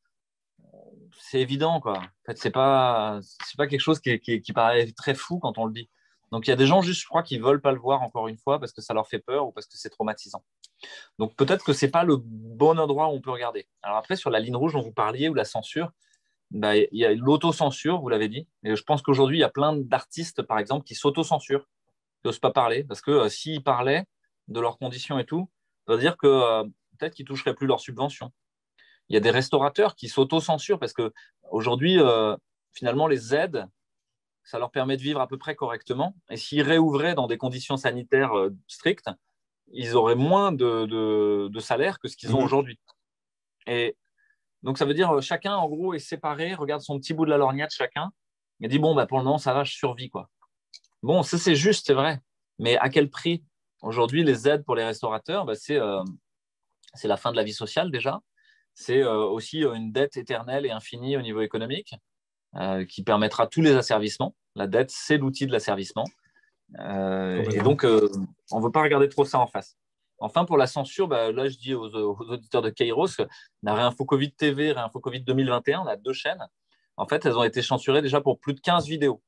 c'est évident, quoi. En fait, c'est pas quelque chose qui paraît très fou quand on le dit. Donc, il y a des gens, juste, je crois, qui ne veulent pas le voir encore une fois parce que ça leur fait peur ou parce que c'est traumatisant. Donc, peut-être que ce n'est pas le bon endroit où on peut regarder. Alors après, sur la ligne rouge dont vous parliez ou la censure, il y a l'autocensure, vous l'avez dit. Et je pense qu'aujourd'hui, il y a plein d'artistes, par exemple, qui s'autocensurent, qui n'osent pas parler, parce que s'ils parlaient de leurs conditions et tout, ça veut dire que peut-être qu'ils ne toucheraient plus leurs subventions. Il y a des restaurateurs qui s'autocensurent, parce qu'aujourd'hui, finalement, les aides, ça leur permet de vivre à peu près correctement. Et s'ils réouvraient dans des conditions sanitaires strictes, ils auraient moins de salaire que ce qu'ils ont aujourd'hui. Et donc, ça veut dire chacun, en gros, est séparé, regarde son petit bout de la lorgnette chacun, et dit, bon, pour le moment, ça va, je survis, quoi. Bon, ça, c'est juste, c'est vrai. Mais à quel prix? Aujourd'hui, les aides pour les restaurateurs, c'est la fin de la vie sociale, déjà. C'est aussi une dette éternelle et infinie au niveau économique qui permettra tous les asservissements. La dette, c'est l'outil de l'asservissement. Et donc, on ne veut pas regarder trop ça en face. Enfin, pour la censure, là, je dis aux auditeurs de Kairos, la Réinfo Covid TV, Réinfo Covid 2021, on a 2 chaînes. En fait, elles ont été censurées déjà pour plus de 15 vidéos.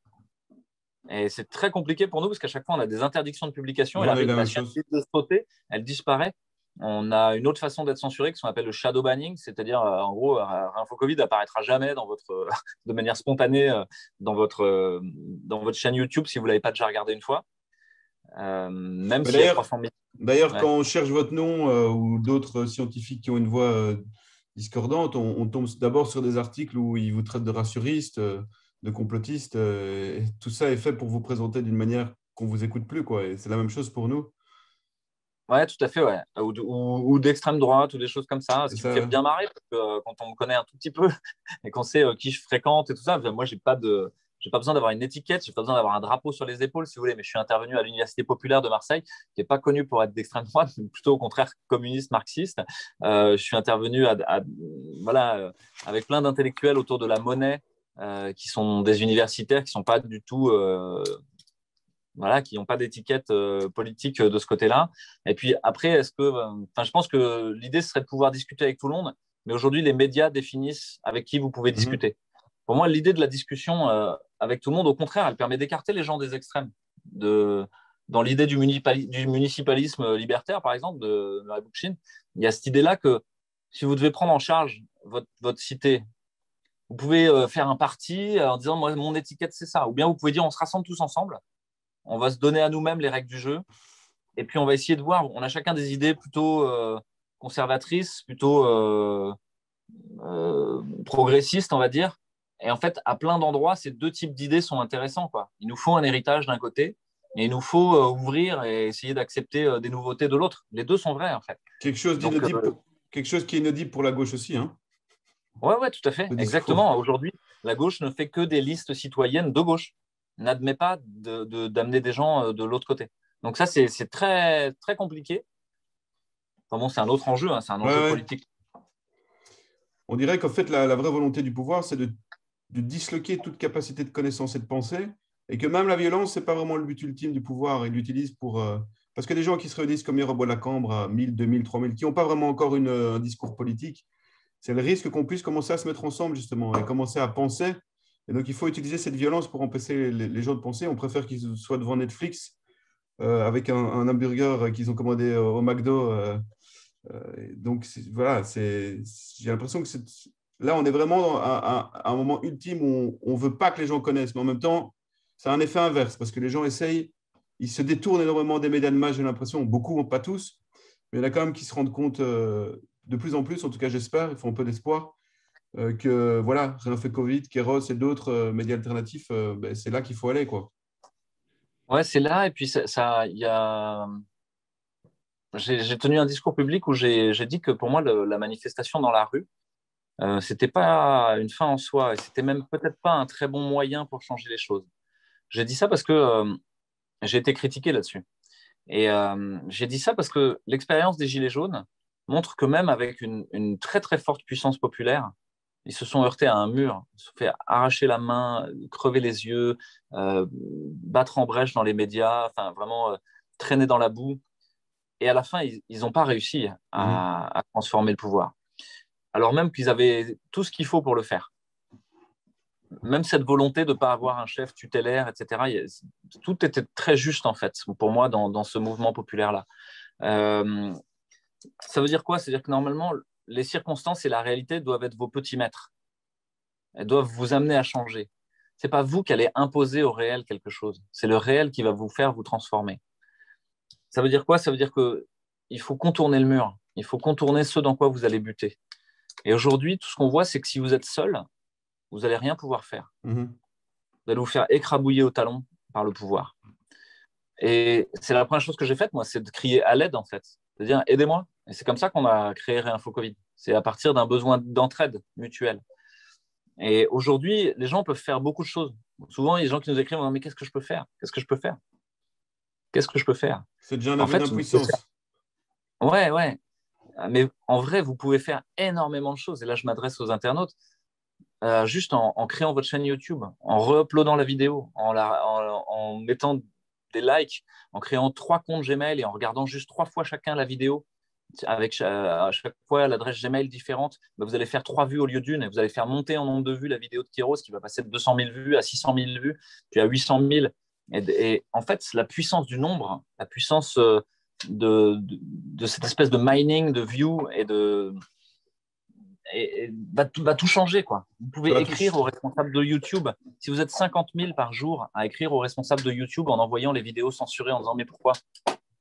Et c'est très compliqué pour nous parce qu'à chaque fois, on a des interdictions de publication et la chaîne de sauter, elle disparaît. On a une autre façon d'être censuré qui s'appelle le shadow banning, c'est-à-dire, en gros, Réinfo Covid n'apparaîtra jamais de manière spontanée dans votre chaîne YouTube si vous ne l'avez pas déjà regardé une fois. Même s'il y a 300 000. D'ailleurs, quand on cherche votre nom ou d'autres scientifiques qui ont une voix discordante, on tombe d'abord sur des articles où ils vous traitent de rassuristes, de complotistes. Et tout ça est fait pour vous présenter d'une manière qu'on vous écoute plus, quoi. Et c'est la même chose pour nous. Ouais, tout à fait, ouais. Ou d'extrême droite, ou des choses comme ça, ce C'est qui me fait ça. bien marrer, parce que quand on me connaît un tout petit peu et qu'on sait qui je fréquente et tout ça, moi, j'ai pas besoin d'avoir une étiquette, j'ai pas besoin d'avoir un drapeau sur les épaules, si vous voulez, mais je suis intervenu à l'Université populaire de Marseille, qui n'est pas connue pour être d'extrême droite, mais plutôt au contraire communiste, marxiste. Je suis intervenu voilà, avec plein d'intellectuels autour de la monnaie, qui sont des universitaires, qui sont pas du tout voilà, qui n'ont pas d'étiquette politique de ce côté-là. Et puis après, je pense que l'idée serait de pouvoir discuter avec tout le monde, mais aujourd'hui, les médias définissent avec qui vous pouvez Mhm. discuter. Pour moi, l'idée de la discussion avec tout le monde, au contraire, elle permet d'écarter les gens des extrêmes. Dans l'idée du municipalisme libertaire, par exemple, de la Bookchin, il y a cette idée-là que si vous devez prendre en charge votre cité, vous pouvez faire un parti en disant, moi, mon étiquette, c'est ça. Ou bien vous pouvez dire, on se rassemble tous ensemble, on va se donner à nous-mêmes les règles du jeu, et puis on va essayer de voir. On a chacun des idées plutôt conservatrices, plutôt progressistes, on va dire. Et en fait, à plein d'endroits, ces deux types d'idées sont intéressants, quoi. Il nous faut un héritage d'un côté, et il nous faut ouvrir et essayer d'accepter des nouveautés de l'autre. Les deux sont vrais, en fait. Quelque chose Donc, d'inaudible, quelque chose qui est inaudible pour la gauche aussi, hein, ouais, ouais, tout à fait, le discours. exactement. Aujourd'hui, la gauche ne fait que des listes citoyennes de gauche, n'admet pas d'amener des gens de l'autre côté. Donc ça, c'est très, très compliqué. Enfin bon, c'est un autre enjeu, hein, c'est un Ouais, enjeu ouais. politique. On dirait qu'en fait, la vraie volonté du pouvoir, c'est de disloquer toute capacité de connaissance et de pensée, et que même la violence, c'est pas vraiment le but ultime du pouvoir. Ils l'utilisent pour... parce que des gens qui se réunissent comme hier au Bois de la Cambre à 1000, 2000, 3000, qui n'ont pas vraiment encore un discours politique, c'est le risque qu'on puisse commencer à se mettre ensemble, justement, et commencer à penser. Et donc, il faut utiliser cette violence pour empêcher les gens de penser. On préfère qu'ils soient devant Netflix avec un hamburger qu'ils ont commandé au McDo. Donc, voilà, j'ai l'impression que là, on est vraiment à un moment ultime où on ne veut pas que les gens connaissent. Mais en même temps, ça a un effet inverse parce que les gens essayent, ils se détournent énormément des médias de masse, j'ai l'impression. Beaucoup, pas tous, mais il y en a quand même qui se rendent compte de plus en plus, en tout cas, j'espère, ils font un peu d'espoir, que voilà, Rien fait Covid, Kéros et d'autres médias alternatifs, ben, c'est là qu'il faut aller, quoi. Ouais, c'est là. Et puis, il y a... j'ai tenu un discours public où j'ai dit que pour moi, la manifestation dans la rue, c'était pas une fin en soi, et c'était même peut-être pas un très bon moyen pour changer les choses. J'ai dit ça parce que j'ai été critiqué là-dessus. Et j'ai dit ça parce que l'expérience des Gilets jaunes montre que même avec une très très forte puissance populaire, ils se sont heurtés à un mur, ils se sont fait arracher la main, crever les yeux, battre en brèche dans les médias, enfin vraiment traîner dans la boue. Et à la fin, ils n'ont pas réussi Mhm. à transformer le pouvoir. Alors même qu'ils avaient tout ce qu'il faut pour le faire. Même cette volonté de ne pas avoir un chef tutélaire, etc., tout était très juste en fait pour moi dans ce mouvement populaire-là. Euh, Ça veut dire quoi? C'est-à-dire que normalement, les circonstances et la réalité doivent être vos petits maîtres. Elles doivent vous amener à changer. C'est pas vous qui allez imposer au réel quelque chose. C'est le réel qui va vous faire vous transformer. Ça veut dire quoi? Ça veut dire que il faut contourner le mur. Il faut contourner ce dans quoi vous allez buter. Et aujourd'hui, tout ce qu'on voit, c'est que si vous êtes seul, vous n'allez rien pouvoir faire. Mhm. Vous allez vous faire écrabouiller au talon par le pouvoir. Et c'est la première chose que j'ai faite, moi, c'est de crier à l'aide, en fait. C'est-à-dire, aidez-moi. Et c'est comme ça qu'on a créé Réinfo Covid. C'est à partir d'un besoin d'entraide mutuelle. Et aujourd'hui, les gens peuvent faire beaucoup de choses. Souvent, il y a des gens qui nous écrivent, mais qu'est-ce que je peux faire? Qu'est-ce que je peux faire? Qu'est-ce que je peux faire? C'est déjà un En aveu fait, vous pouvez faire... d'impuissance. Ouais, ouais. Mais en vrai, vous pouvez faire énormément de choses. Et là, je m'adresse aux internautes. Juste en créant votre chaîne YouTube, en re-uploadant la vidéo, en mettant des likes, en créant 3 comptes Gmail et en regardant juste 3 fois chacun la vidéo, avec à chaque fois l'adresse Gmail différente, bah, vous allez faire 3 vues au lieu d'une et vous allez faire monter en nombre de vues la vidéo de Kiros qui va passer de 200 000 vues à 600 000 vues, puis à 800 000. Et en fait, la puissance du nombre, la puissance de cette espèce de mining, de view et va tout changer, quoi. Vous Ça pouvez va écrire toucher. aux responsables de YouTube. Si vous êtes 50 000 par jour à écrire aux responsables de YouTube en envoyant les vidéos censurées en disant mais pourquoi?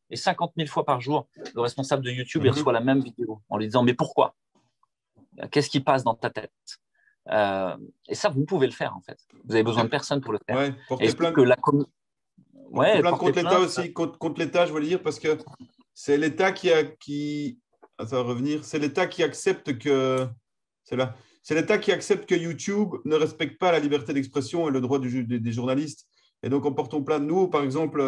Et 50 000 fois par jour, le responsable de YouTube il reçoit Mhm. la même vidéo en lui disant mais pourquoi? Qu'est-ce qui passe dans ta tête? Et ça, vous pouvez le faire en fait. Vous avez besoin de personne pour le faire. Ouais, Et il porter se trouve plainte. que Ouais, plainte porter contre l'État plainte. aussi, contre l'État, je voulais dire, parce que c'est l'État ah, ça va revenir, c'est l'État qui accepte que, c'est là, c'est l'État qui accepte que YouTube ne respecte pas la liberté d'expression et le droit des journalistes. Et donc, en portant plainte, nous, par exemple,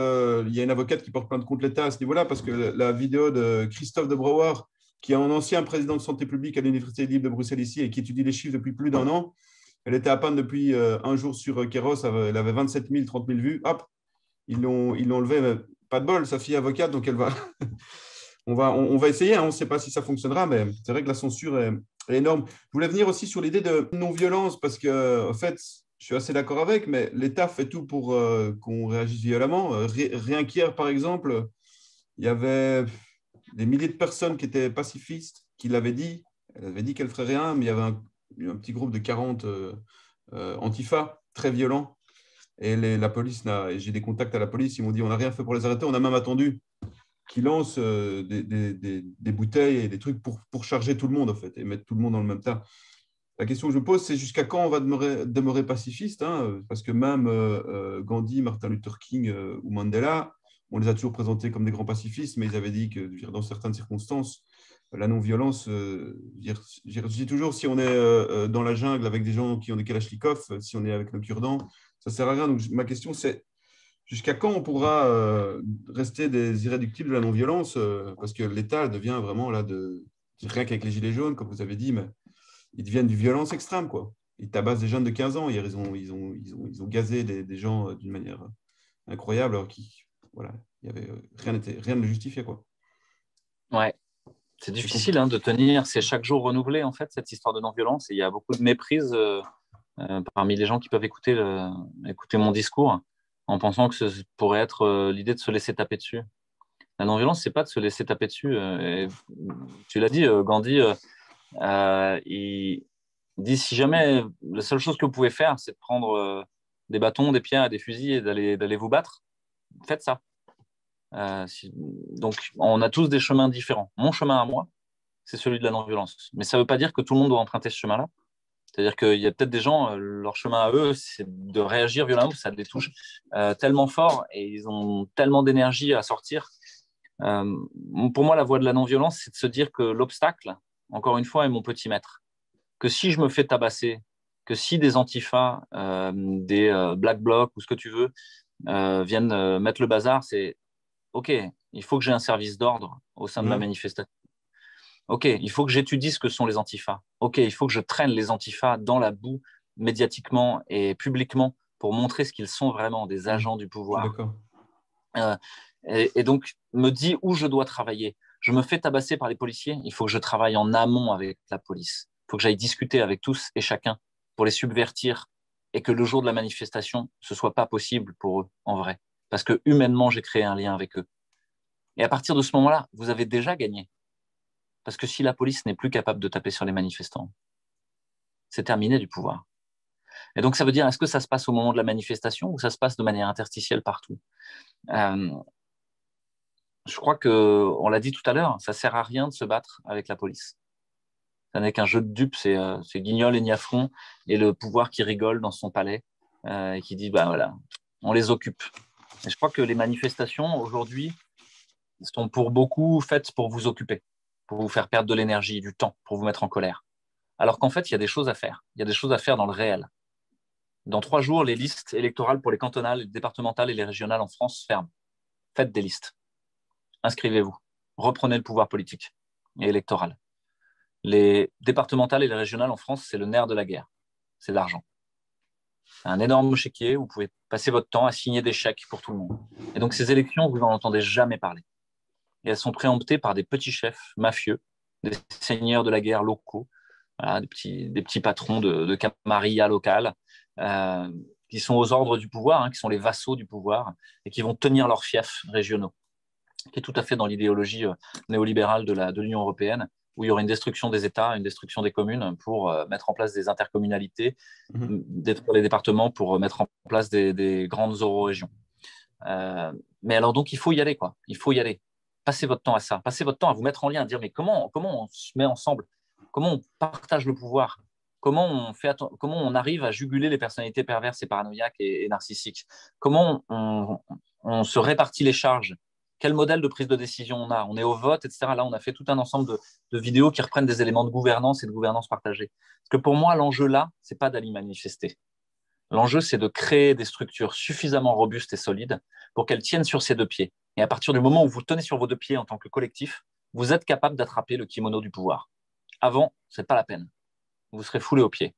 il y a une avocate qui porte plainte contre l'État à ce niveau-là, parce que la vidéo de Christophe de Brouwer, qui est un ancien président de santé publique à l'Université libre de Bruxelles ici et qui étudie les chiffres depuis plus d'1 an, elle était à panne depuis un jour sur Kéros, elle avait 27 000, 30 000 vues. Hop, ils l'ont enlevé. Mais pas de bol, sa fille est avocate, donc elle va. On va essayer. Hein, on ne sait pas si ça fonctionnera, mais c'est vrai que la censure est énorme. Je voulais venir aussi sur l'idée de non-violence, parce que, en fait, je suis assez d'accord avec, mais l'État fait tout pour qu'on réagisse violemment. Rien qu'hier, par exemple, il y avait des milliers de personnes qui étaient pacifistes, qui l'avaient dit. Elle avait dit qu'elle ne ferait rien, mais il y avait un petit groupe de 40 antifa, très violents. Et la police, j'ai des contacts à la police, ils m'ont dit on n'a rien fait pour les arrêter, on a même attendu qu'ils lancent des bouteilles et des trucs pour charger tout le monde, en fait, et mettre tout le monde dans le même tas. La question que je me pose, c'est jusqu'à quand on va demeurer pacifiste, hein, parce que même Gandhi, Martin Luther King ou Mandela, on les a toujours présentés comme des grands pacifistes, mais ils avaient dit que dans certaines circonstances, la non-violence, je dis toujours, si on est dans la jungle avec des gens qui ont des kalachnikovs, si on est avec nos cure-dents, ça ne sert à rien. Donc, ma question, c'est jusqu'à quand on pourra rester des irréductibles de la non-violence, parce que l'État devient vraiment là, rien qu'avec les gilets jaunes, comme vous avez dit, mais ils deviennent du violence extrême, quoi. Ils tabassent des jeunes de 15 ans. Hier, ils ont gazé des gens d'une manière incroyable, alors voilà, rien ne le justifiait, quoi. Ouais, c'est difficile de tenir. C'est chaque jour renouvelé, en fait, cette histoire de non-violence. Et il y a beaucoup de méprise parmi les gens qui peuvent écouter mon discours en pensant que ce pourrait être l'idée de se laisser taper dessus. La non-violence, c'est pas de se laisser taper dessus. Et tu l'as dit, Gandhi, il dit si jamais la seule chose que vous pouvez faire, c'est de prendre des bâtons, des pierres et des fusils et d'aller vous battre, faites ça. Donc, on a tous des chemins différents. Mon chemin à moi, c'est celui de la non-violence. Mais ça ne veut pas dire que tout le monde doit emprunter ce chemin-là. C'est-à-dire qu'il y a peut-être des gens, leur chemin à eux, c'est de réagir violemment, ça les touche tellement fort et ils ont tellement d'énergie à sortir. Pour moi, la voie de la non-violence, c'est de se dire que l'obstacle, encore une fois, est mon petit maître. Que si je me fais tabasser, que si des antifas, des black blocs ou ce que tu veux, viennent mettre le bazar, c'est OK, il faut que j'ai un service d'ordre au sein de la manifestation. OK, il faut que j'étudie ce que sont les antifas. OK, il faut que je traîne les antifas dans la boue médiatiquement et publiquement pour montrer ce qu'ils sont vraiment, des agents du pouvoir. D'accord. Et donc, me dit où je dois travailler. Je me fais tabasser par les policiers, il faut que je travaille en amont avec la police. Il faut que j'aille discuter avec tous et chacun pour les subvertir et que le jour de la manifestation, ce ne soit pas possible pour eux, en vrai. Parce que humainement, j'ai créé un lien avec eux. Et à partir de ce moment-là, vous avez déjà gagné. Parce que si la police n'est plus capable de taper sur les manifestants, c'est terminé du pouvoir. Et donc, ça veut dire, est-ce que ça se passe au moment de la manifestation ou ça se passe de manière interstitielle partout? Je crois qu'on l'a dit tout à l'heure, ça ne sert à rien de se battre avec la police. Ça n'est qu'un jeu de dupes, c'est Guignol et Niafron et le pouvoir qui rigole dans son palais et qui dit, bah voilà, on les occupe. Et je crois que les manifestations, aujourd'hui, sont pour beaucoup faites pour vous occuper, pour vous faire perdre de l'énergie, du temps, pour vous mettre en colère. Alors qu'en fait, il y a des choses à faire. Il y a des choses à faire dans le réel. Dans 3 jours, les listes électorales pour les cantonales, les départementales et les régionales en France ferment. Faites des listes. Inscrivez-vous. Reprenez le pouvoir politique et électoral. Les départementales et les régionales en France, c'est le nerf de la guerre. C'est l'argent. C'est un énorme chéquier où vous pouvez passer votre temps à signer des chèques pour tout le monde. Et donc, ces élections, vous n'en entendez jamais parler. Et elles sont préemptées par des petits chefs mafieux, des seigneurs de la guerre locaux, voilà, des petits patrons de camarilla locale, qui sont aux ordres du pouvoir, qui sont les vassaux du pouvoir, et qui vont tenir leurs fiefs régionaux, qui est tout à fait dans l'idéologie néolibérale de l'Union européenne, où il y aurait une destruction des États, une destruction des communes pour mettre en place des intercommunalités, détruire les départements pour mettre en place des grandes eurorégions. Mais alors donc, il faut y aller, quoi. Il faut y aller. Passez votre temps à ça. Passez votre temps à vous mettre en lien, à dire mais comment on se met ensemble? Comment on partage le pouvoir? Comment on arrive à juguler les personnalités perverses et paranoïaques et narcissiques? Comment on se répartit les charges, quel modèle de prise de décision on a, on est au vote, etc. Là, on a fait tout un ensemble de vidéos qui reprennent des éléments de gouvernance et de gouvernance partagée. Parce que pour moi, l'enjeu là, c'est pas d'aller manifester. L'enjeu, c'est de créer des structures suffisamment robustes et solides pour qu'elles tiennent sur ses deux pieds. Et à partir du moment où vous tenez sur vos deux pieds en tant que collectif, vous êtes capable d'attraper le kimono du pouvoir. Avant, ce n'est pas la peine. Vous serez foulé aux pieds.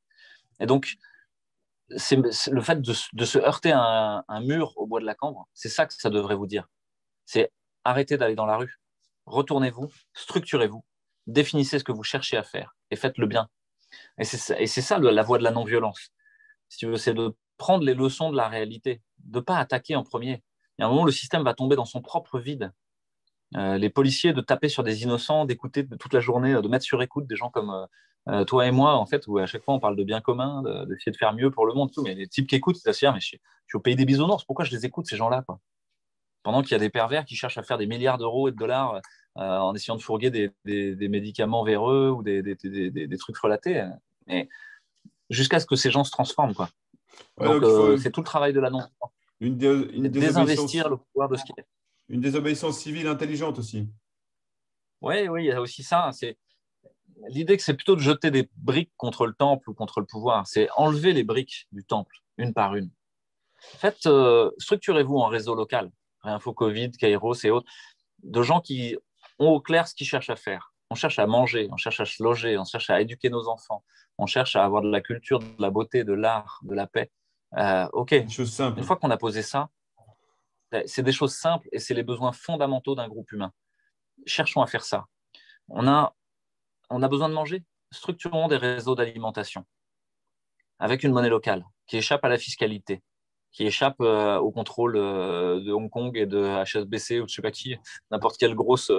Et donc, c'est le fait de se heurter à un mur au bois de la Cambre, c'est ça que ça devrait vous dire. C'est arrêtez d'aller dans la rue, retournez-vous, structurez-vous, définissez ce que vous cherchez à faire et faites-le bien. Et c'est ça la voie de la non-violence. Si tu veux, c'est de prendre les leçons de la réalité, de ne pas attaquer en premier. Il y a un moment, le système va tomber dans son propre vide. Les policiers, de taper sur des innocents, d'écouter toute la journée, de mettre sur écoute des gens comme toi et moi, en fait, où à chaque fois on parle de bien commun, d'essayer de faire mieux pour le monde, tout. Mais les types qui écoutent, c'est à dire, mais je suis au pays des bisounours, pourquoi je les écoute, ces gens-là, quoi. Pendant qu'il y a des pervers qui cherchent à faire des milliards d'euros et de dollars en essayant de fourguer des médicaments véreux ou des trucs frelatés. Mais jusqu'à ce que ces gens se transforment, quoi. Ouais, Donc, donc il faut c'est tout le travail de l'annonce. une Désinvestir le pouvoir de ce qui est. une désobéissance civile intelligente aussi. Oui, oui, il y a aussi ça. C'est l'idée que c'est plutôt de jeter des briques contre le temple ou contre le pouvoir. C'est enlever les briques du temple, une par une. En fait, structurez-vous en réseau local. Réinfo Covid, Kairos et autres, de gens qui ont au clair ce qu'ils cherchent à faire. On cherche à manger, on cherche à se loger, on cherche à éduquer nos enfants, on cherche à avoir de la culture, de la beauté, de l'art, de la paix. OK, Des choses une simples. fois qu'on a posé ça, c'est des choses simples et c'est les besoins fondamentaux d'un groupe humain. Cherchons à faire ça. On a, on a besoin de manger. Structurons des réseaux d'alimentation avec une monnaie locale qui échappe à la fiscalité, qui échappe au contrôle de Hong Kong et de HSBC ou de je ne sais pas qui, n'importe quelle grosse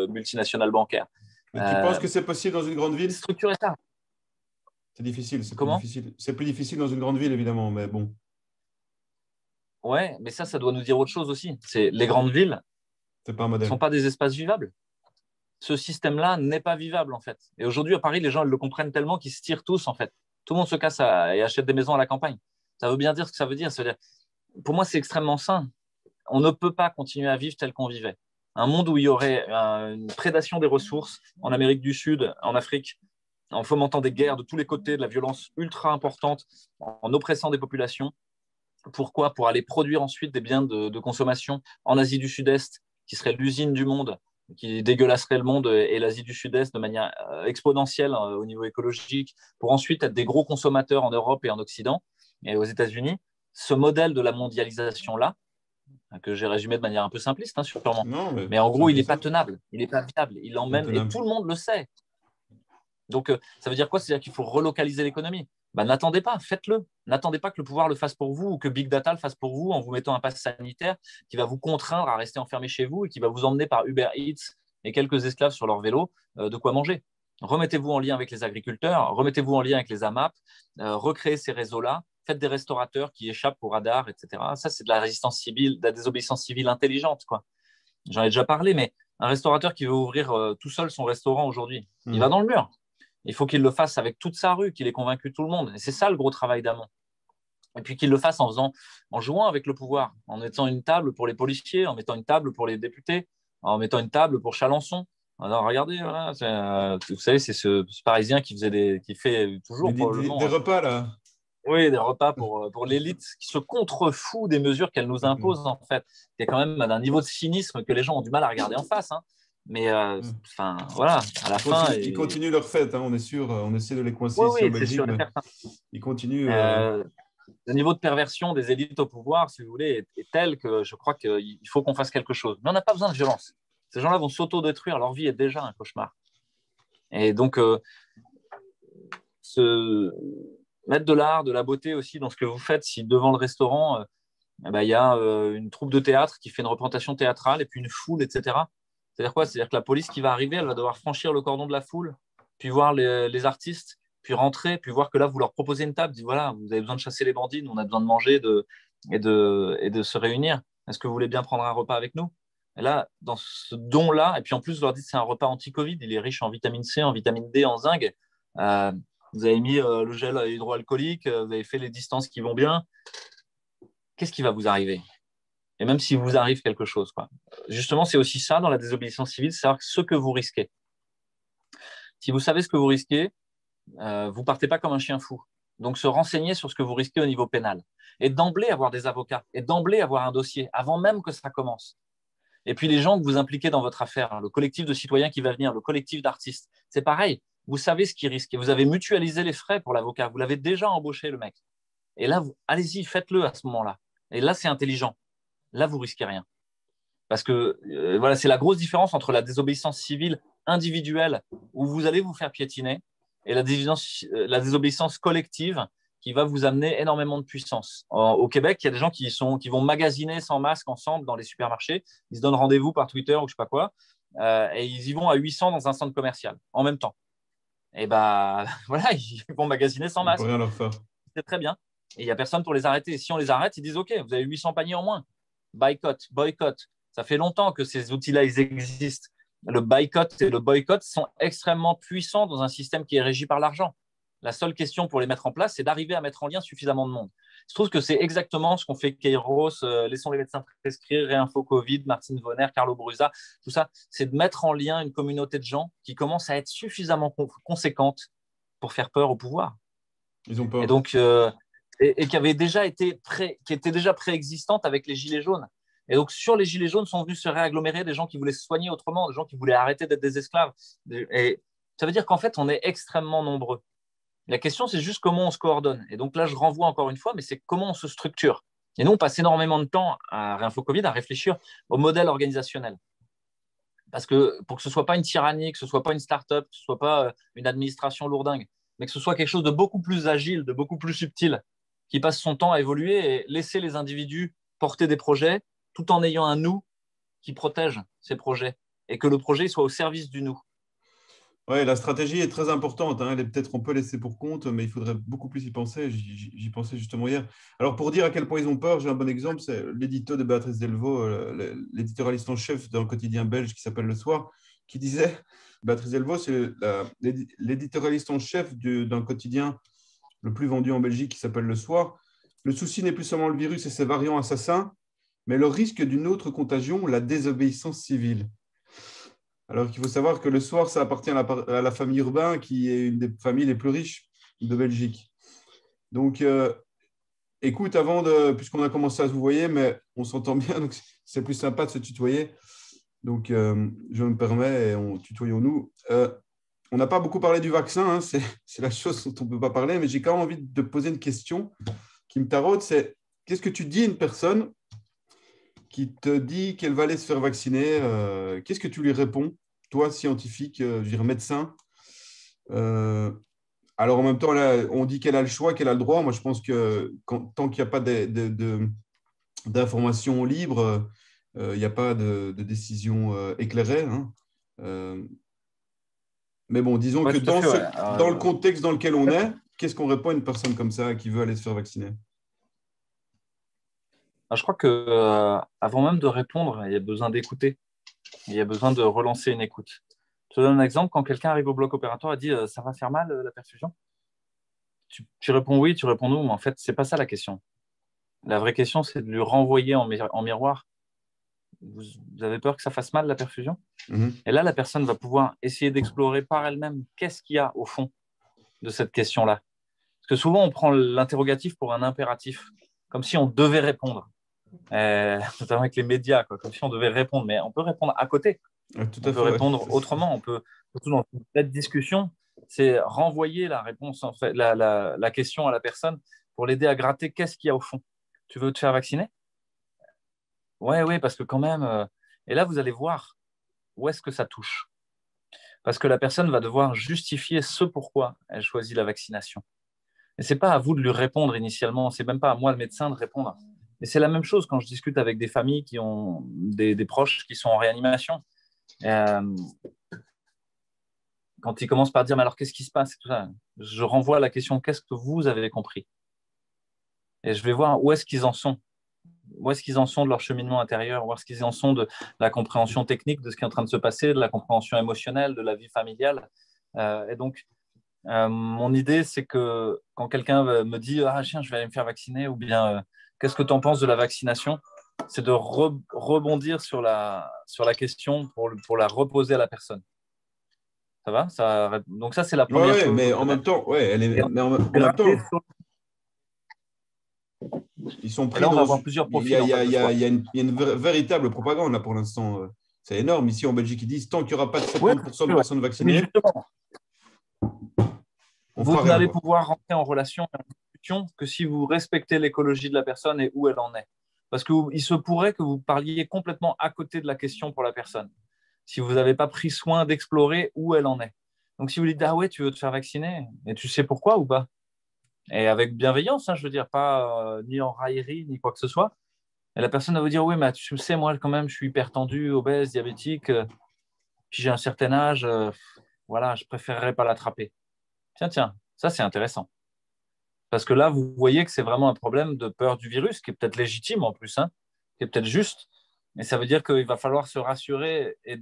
multinationale bancaire. Et tu penses que c'est possible dans une grande ville? Structurer ça. C'est difficile, c'est plus Comment? difficile. C'est plus difficile dans une grande ville, évidemment, mais bon. Ouais, mais ça doit nous dire autre chose aussi. C'est les grandes villes C'est pas un ne sont modèle. pas des espaces vivables. Ce système-là n'est pas vivable, en fait. Et aujourd'hui, à Paris, les gens ils le comprennent tellement qu'ils se tirent tous, en fait. Tout le monde se casse et achète des maisons à la campagne. Ça veut bien dire ce que ça veut dire. C'est-à-dire, pour moi, c'est extrêmement sain. On ne peut pas continuer à vivre tel qu'on vivait. Un monde où il y aurait une prédation des ressources en Amérique du Sud, en Afrique, en fomentant des guerres de tous les côtés, de la violence ultra importante, en oppressant des populations. Pourquoi? Pour aller produire ensuite des biens de consommation en Asie du Sud-Est, qui serait l'usine du monde, qui dégueulasserait le monde et l'Asie du Sud-Est de manière exponentielle au niveau écologique, pour ensuite être des gros consommateurs en Europe et en Occident et aux États-Unis. Ce modèle de la mondialisation-là, que j'ai résumé de manière un peu simpliste, hein, sûrement. Non, Mais en c'est un gros, il peu n'est pas ça. tenable, il n'est pas viable, il Pas emmène, et tenable. tout le monde le sait. Donc, ça veut dire quoi? C'est-à-dire qu'il faut relocaliser l'économie. Ben, n'attendez pas, faites-le. N'attendez pas que le pouvoir le fasse pour vous ou que Big Data le fasse pour vous en vous mettant un pass sanitaire qui va vous contraindre à rester enfermé chez vous et qui va vous emmener par Uber Eats et quelques esclaves sur leur vélo de quoi manger. Remettez-vous en lien avec les agriculteurs, remettez-vous en lien avec les AMAP, recréez ces réseaux-là, faites des restaurateurs qui échappent au radar, etc. Ça, c'est de la résistance civile, de la désobéissance civile intelligente, quoi. J'en ai déjà parlé, mais un restaurateur qui veut ouvrir tout seul son restaurant aujourd'hui, il va dans le mur. Il faut qu'il le fasse avec toute sa rue, qu'il ait convaincu tout le monde. Et c'est ça le gros travail d'amont. Et puis qu'il le fasse en jouant avec le pouvoir, en mettant une table pour les policiers, en mettant une table pour les députés, en mettant une table pour Chalençon. Alors regardez, voilà, vous savez, c'est ce Parisien qui fait toujours Des probablement, hein, repas, là. oui, des repas pour l'élite qui se contrefout des mesures qu'elle nous impose, en fait. Il y a quand même un niveau de cynisme que les gens ont du mal à regarder en face, hein. Mais enfin, voilà, à la fin. Ils continuent leur fête, hein, on est sûr. On essaie de les coincer Oui, ici en oui, c'est Belgique, sûr et mais certain. ils continuent. Le niveau de perversion des élites au pouvoir, si vous voulez, est tel que je crois qu'il faut qu'on fasse quelque chose. Mais on n'a pas besoin de violence. Ces gens-là vont s'auto-détruire. Leur vie est déjà un cauchemar. Et donc, se mettre de l'art, de la beauté aussi dans ce que vous faites. Si devant le restaurant, il y a une troupe de théâtre qui fait une représentation théâtrale et puis une foule, etc. C'est-à-dire quoi? C'est-à-dire que la police qui va arriver, elle va devoir franchir le cordon de la foule, puis voir les artistes, puis rentrer, puis voir que là, vous leur proposez une table, dites voilà, vous avez besoin de chasser les bandits, nous, on a besoin de manger et de se réunir. Est-ce que vous voulez bien prendre un repas avec nous? Et là, dans ce don-là, et puis en plus, vous leur dites c'est un repas anti-Covid, il est riche en vitamine C, en vitamine D, en zinc. Euh, vous avez mis le gel hydroalcoolique, vous avez fait les distances qui vont bien. Qu'est-ce qui va vous arriver? et même s'il vous arrive quelque chose, quoi. Justement, c'est aussi ça dans la désobéissance civile, c'est savoir ce que vous risquez. Si vous savez ce que vous risquez, vous partez pas comme un chien fou. Donc, se renseigner sur ce que vous risquez au niveau pénal. Et d'emblée avoir des avocats, et d'emblée avoir un dossier, avant même que ça commence. Et puis, les gens que vous impliquez dans votre affaire, le collectif de citoyens qui va venir, le collectif d'artistes, c'est pareil. Vous savez ce qu'ils risquent. Et vous avez mutualisé les frais pour l'avocat. Vous l'avez déjà embauché, le mec. Et là, allez-y, faites-le à ce moment-là. Et là, c'est intelligent. Là, vous risquez rien. Parce que voilà, c'est la grosse différence entre la désobéissance civile individuelle, où vous allez vous faire piétiner, et la désobéissance collective qui va vous amener énormément de puissance. Au Québec, il y a des gens qui vont magasiner sans masque ensemble dans les supermarchés. Ils se donnent rendez-vous par Twitter ou je ne sais pas quoi, et ils y vont à 800 dans un centre commercial en même temps. Et ben voilà, ils vont magasiner sans On ne peut masque. rien leur faire. C'est très bien. Et il n'y a personne pour les arrêter. Et si on les arrête, ils disent OK, vous avez 800 paniers en moins. Boycott. Ça fait longtemps que ces outils-là, ils existent. Le boycott et le boycott sont extrêmement puissants dans un système qui est régi par l'argent. La seule question pour les mettre en place, c'est d'arriver à mettre en lien suffisamment de monde. Je trouve que c'est exactement ce qu'ont fait Kairos, Laissons les médecins prescrire, Réinfo Covid, Martine Vonner, Carlo Brusa, tout ça. C'est de mettre en lien une communauté de gens qui commence à être suffisamment conséquente pour faire peur au pouvoir. Ils ont peur. Et donc, et qui avait déjà été qui était déjà préexistante avec les Gilets jaunes. Et donc, sur les Gilets jaunes sont venus se réagglomérer des gens qui voulaient se soigner autrement, des gens qui voulaient arrêter d'être des esclaves. Et ça veut dire qu'en fait, on est extrêmement nombreux. La question, c'est juste comment on se coordonne. Et donc là, je renvoie encore une fois, mais c'est comment on se structure. Et nous, on passe énormément de temps à Réinfo Covid à réfléchir au modèle organisationnel. Parce que pour que ce ne soit pas une tyrannie, que ce ne soit pas une start-up, que ce ne soit pas une administration lourdingue, mais que ce soit quelque chose de beaucoup plus agile, de beaucoup plus subtil, qui passe son temps à évoluer et laisser les individus porter des projets tout en ayant un nous qui protège ces projets et que le projet soit au service du nous. Ouais, la stratégie est très importante, hein. Elle est peut-être un peu laissée pour compte, mais il faudrait beaucoup plus y penser. J'y pensais justement hier. Alors, pour dire à quel point ils ont peur, j'ai un bon exemple, c'est l'édito de Béatrice Delvaux, l'éditorialiste en chef d'un quotidien belge qui s'appelle Le Soir, qui disait, Béatrice Delvaux, c'est l'éditorialiste en chef d'un quotidien le plus vendu en Belgique qui s'appelle Le Soir. Le souci n'est plus seulement le virus et ses variants assassins, mais le risque d'une autre contagion, la désobéissance civile. Alors qu'il faut savoir que Le Soir, ça appartient à la famille Urbain, qui est une des familles les plus riches de Belgique. Donc, écoute, puisqu'on a commencé à se voyer, mais on s'entend bien, donc c'est plus sympa de se tutoyer. Donc, je me permets, tutoyons-nous. On n'a pas beaucoup parlé du vaccin, hein, c'est la chose dont on ne peut pas parler, mais j'ai quand même envie de te poser une question qui me taraude, c'est qu'est-ce que tu dis à une personne qui te dit qu'elle va aller se faire vacciner, qu'est-ce que tu lui réponds, toi, scientifique, je veux dire médecin? Alors en même temps, là, on dit qu'elle a le choix, qu'elle a le droit. Moi, je pense que tant qu'il n'y a pas d'informations libres, il n'y a pas de décision éclairée, hein. Mais bon, disons Ouais, que tout à fait, ouais. dans le contexte dans lequel on est, qu'est-ce qu'on répond à une personne comme ça qui veut aller se faire vacciner? Je crois que avant même de répondre, il y a besoin d'écouter. Il y a besoin de relancer une écoute. Je te donne un exemple. Quand quelqu'un arrive au bloc opératoire et dit ça va faire mal la perfusion, tu réponds oui, tu réponds non, mais en fait, c'est pas ça la question. La vraie question, c'est de lui renvoyer en miroir. Vous avez peur que ça fasse mal la perfusion? Et là, la personne va pouvoir essayer d'explorer par elle-même qu'est-ce qu'il y a au fond de cette question-là. Parce que souvent, on prend l'interrogatif pour un impératif, comme si on devait répondre. Notamment avec les médias, quoi, comme si on devait répondre. Mais on peut répondre à côté. Tout On à peut fait, ouais. répondre autrement. On peut, surtout dans cette discussion, c'est renvoyer la réponse, en fait, la question à la personne pour l'aider à gratter qu'est-ce qu'il y a au fond. Tu veux te faire vacciner? Ouais, parce que quand même. Et là, vous allez voir où est-ce que ça touche. Parce que la personne va devoir justifier ce pourquoi elle choisit la vaccination. Et ce n'est pas à vous de lui répondre initialement, ce n'est même pas à moi, le médecin, de répondre. Et c'est la même chose quand je discute avec des familles qui ont des proches qui sont en réanimation. Quand ils commencent par dire, mais alors qu'est-ce qui se passe, tout ça, je renvoie à la question, qu'est-ce que vous avez compris? Et je vais voir où est-ce qu'ils en sont. Où est-ce qu'ils en sont de leur cheminement intérieur, où est-ce qu'ils en sont de la compréhension technique de ce qui est en train de se passer, de la compréhension émotionnelle, de la vie familiale. Et donc, mon idée, c'est que quand quelqu'un me dit « Ah, tiens, je vais aller me faire vacciner » ou bien « Qu'est-ce que tu en penses de la vaccination ?» c'est de rebondir sur la question pour la reposer à la personne. Ça va Donc ça, c'est la première Ouais, chose. mais en même temps, ouais, Et mais en même gratter temps, sur- ils sont et pris là, on va dans. avoir plusieurs Il y profils a, en il y fait a- de il y a- soi. il y a une véritable propagande là pour l'instant. C'est énorme. Ici en Belgique, ils disent tant qu'il n'y aura pas de Oui, 70% de ouais. personnes Mais vaccinées, justement, on vous fera rien, n'allez quoi. pouvoir rentrer en relation et en discussion que si vous respectez l'écologie de la personne et où elle en est. Parce qu'il se pourrait que vous parliez complètement à côté de la question pour la personne, si vous n'avez pas pris soin d'explorer où elle en est. Donc si vous lui dites, ah ouais, tu veux te faire vacciner, et tu sais pourquoi ou pas? Et avec bienveillance, hein, je veux dire, pas ni en raillerie, ni quoi que ce soit. Et la personne va vous dire, oui, mais tu sais, moi, quand même, je suis hyper tendu, obèse, diabétique, puis j'ai un certain âge, voilà, je préférerais pas l'attraper. Tiens, ça, c'est intéressant. Parce que là, vous voyez que c'est vraiment un problème de peur du virus, qui est peut-être légitime en plus, hein, qui est peut-être juste. Et ça veut dire qu'il va falloir se rassurer et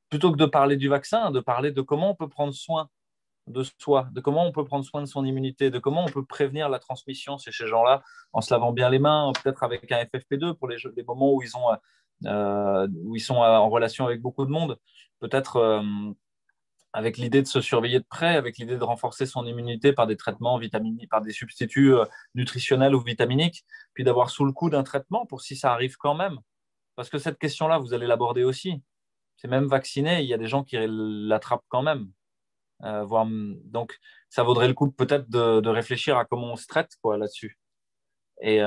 plutôt que de parler du vaccin, de parler de comment on peut prendre soin de soi, de comment on peut prendre soin de son immunité, de comment on peut prévenir la transmission chez ces gens-là en se lavant bien les mains, peut-être avec un FFP2 pour les moments où ils sont en relation avec beaucoup de monde, peut-être avec l'idée de se surveiller de près, avec l'idée de renforcer son immunité par des traitements vitaminiques, par des substituts nutritionnels ou vitaminiques, puis d'avoir sous le coup d'un traitement pour si ça arrive quand même. Parce que cette question-là, vous allez l'aborder aussi. C'est même vacciné, il y a des gens qui l'attrapent quand même. Donc, ça vaudrait le coup peut-être de réfléchir à comment on se traite quoi, là-dessus. Et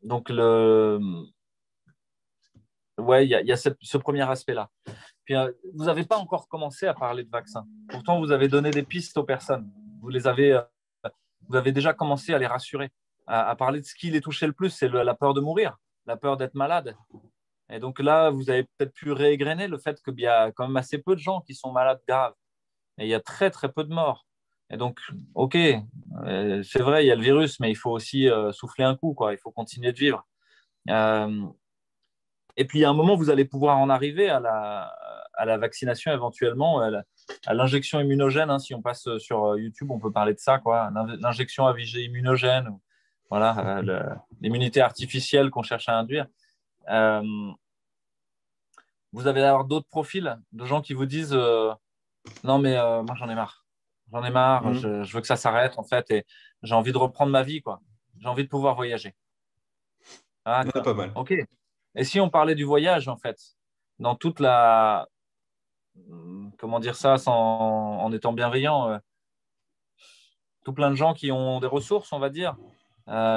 donc, ouais, il y a ce premier aspect-là. Puis, vous n'avez pas encore commencé à parler de vaccins. Pourtant, vous avez donné des pistes aux personnes. Vous avez déjà commencé à les rassurer, à parler de ce qui les touchait le plus, c'est la peur de mourir, la peur d'être malade. Et donc là, vous avez peut-être pu réégrainer le fait qu'il y a quand même assez peu de gens qui sont malades graves. Et il y a très, très peu de morts. Et donc, OK, c'est vrai, il y a le virus, mais il faut aussi souffler un coup, quoi. Il faut continuer de vivre. Euh, et puis, il y a un moment, vous allez pouvoir en arriver à la vaccination éventuellement, à l'injection immunogène. Hein. Si on passe sur YouTube, on peut parler de ça, quoi. L'injection à visée immunogène, voilà, l'immunité artificielle qu'on cherche à induire. Euh, vous allez avoir d'autres profils de gens qui vous disent non, mais moi, j'en ai marre. J'en ai marre, Mhm. je veux que ça s'arrête, en fait, et j'ai envie de reprendre ma vie, quoi. J'ai envie de pouvoir voyager. Ah, Il y en a pas d'accord. mal. OK. Et si on parlait du voyage, en fait, dans toute la, comment dire ça en étant bienveillant, tout plein de gens qui ont des ressources, on va dire,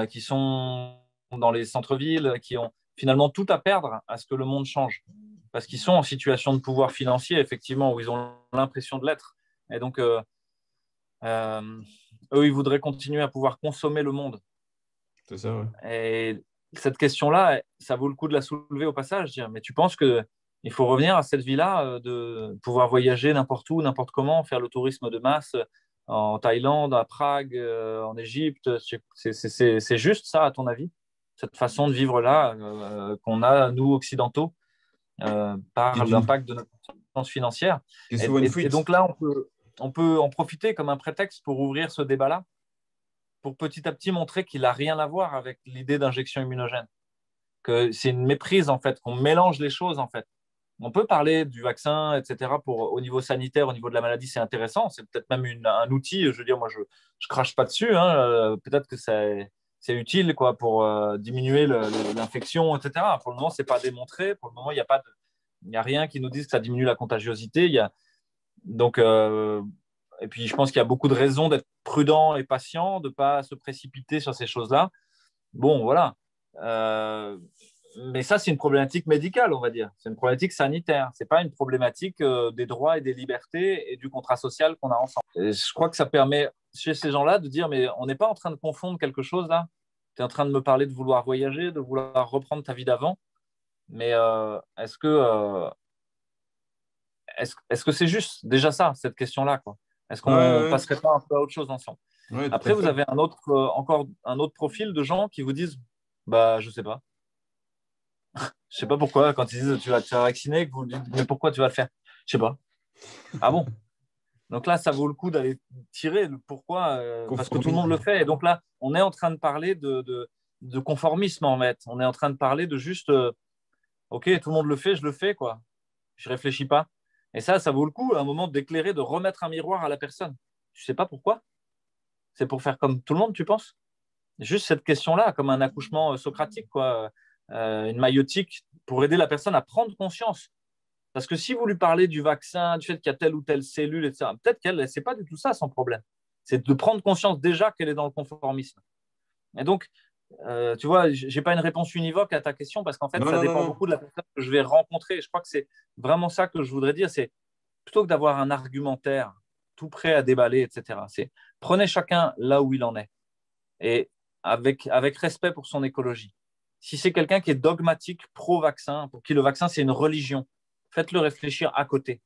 qui sont dans les centres-villes, qui ont finalement tout à perdre à ce que le monde change. Parce qu'ils sont en situation de pouvoir financier, effectivement, où ils ont l'impression de l'être. Et donc, euh, eux, ils voudraient continuer à pouvoir consommer le monde. C'est ça, ouais. Et cette question-là, ça vaut le coup de la soulever au passage, dire, mais tu penses que il faut revenir à cette vie-là, de pouvoir voyager n'importe où, n'importe comment, faire le tourisme de masse en Thaïlande, à Prague, en Égypte. C'est juste ça, à ton avis, cette façon de vivre là qu'on a, nous, occidentaux, Qui par est une, l'impact de notre puissance financière. qui est Et, souvent une et fuite. donc là, on peut en profiter comme un prétexte pour ouvrir ce débat-là pour petit à petit montrer qu'il n'a rien à voir avec l'idée d'injection immunogène, que c'est une méprise en fait, qu'on mélange les choses en fait. On peut parler du vaccin, etc. Au niveau sanitaire, au niveau de la maladie, c'est intéressant. C'est peut-être même un outil. Je veux dire, moi, je crache pas dessus. Hein. Peut-être que c'est utile quoi pour diminuer l'infection, etc. Pour le moment, c'est pas démontré. Pour le moment, il y a rien qui nous dise que ça diminue la contagiosité. Donc, et puis, je pense qu'il y a beaucoup de raisons d'être prudent et patient, de ne pas se précipiter sur ces choses-là. Bon, voilà. Euh, mais ça, c'est une problématique médicale, on va dire. C'est une problématique sanitaire. Ce n'est pas une problématique des droits et des libertés et du contrat social qu'on a ensemble. Et je crois que ça permet chez ces gens-là de dire, mais on n'est pas en train de confondre quelque chose là. Tu es en train de me parler de vouloir voyager, de vouloir reprendre ta vie d'avant. Mais est-ce que c'est juste déjà ça, cette question-là, quoi? Est-ce Ouais, qu'on ouais, passerait pas un peu à autre chose ensemble? ouais, tout à Après, vous fait. avez encore un autre profil de gens qui vous disent, bah, je sais pas. Je sais pas pourquoi, quand ils disent tu vas te faire vacciner, que vous dites, mais pourquoi tu vas le faire? Je sais pas. Ah bon? Donc là, ça vaut le coup d'aller tirer le pourquoi, parce que tout le Compromis. monde le fait. Et donc là, on est en train de parler de conformisme en fait. On est en train de parler de juste, ok, tout le monde le fait, je le fais, quoi. Je réfléchis pas. Et ça vaut le coup à un moment d'éclairer, de remettre un miroir à la personne. Tu sais pas pourquoi. C'est pour faire comme tout le monde, tu penses? Juste cette question-là, comme un accouchement socratique, quoi, une maïotique, pour aider la personne à prendre conscience. Parce que si vous lui parlez du vaccin, du fait qu'il y a telle ou telle cellule, etc., peut-être qu'elle ne sait pas du tout ça, son problème. C'est de prendre conscience déjà qu'elle est dans le conformisme. Et donc, tu vois, je n'ai pas une réponse univoque à ta question parce qu'en fait, Non, ça non, non, dépend non. beaucoup de la personne que je vais rencontrer. Je crois que c'est vraiment ça que je voudrais dire. C'est plutôt que d'avoir un argumentaire tout prêt à déballer, etc. C'est prenez chacun là où il en est et avec respect pour son écologie. Si c'est quelqu'un qui est dogmatique, pro-vaccin, pour qui le vaccin, c'est une religion, faites-le réfléchir à côté.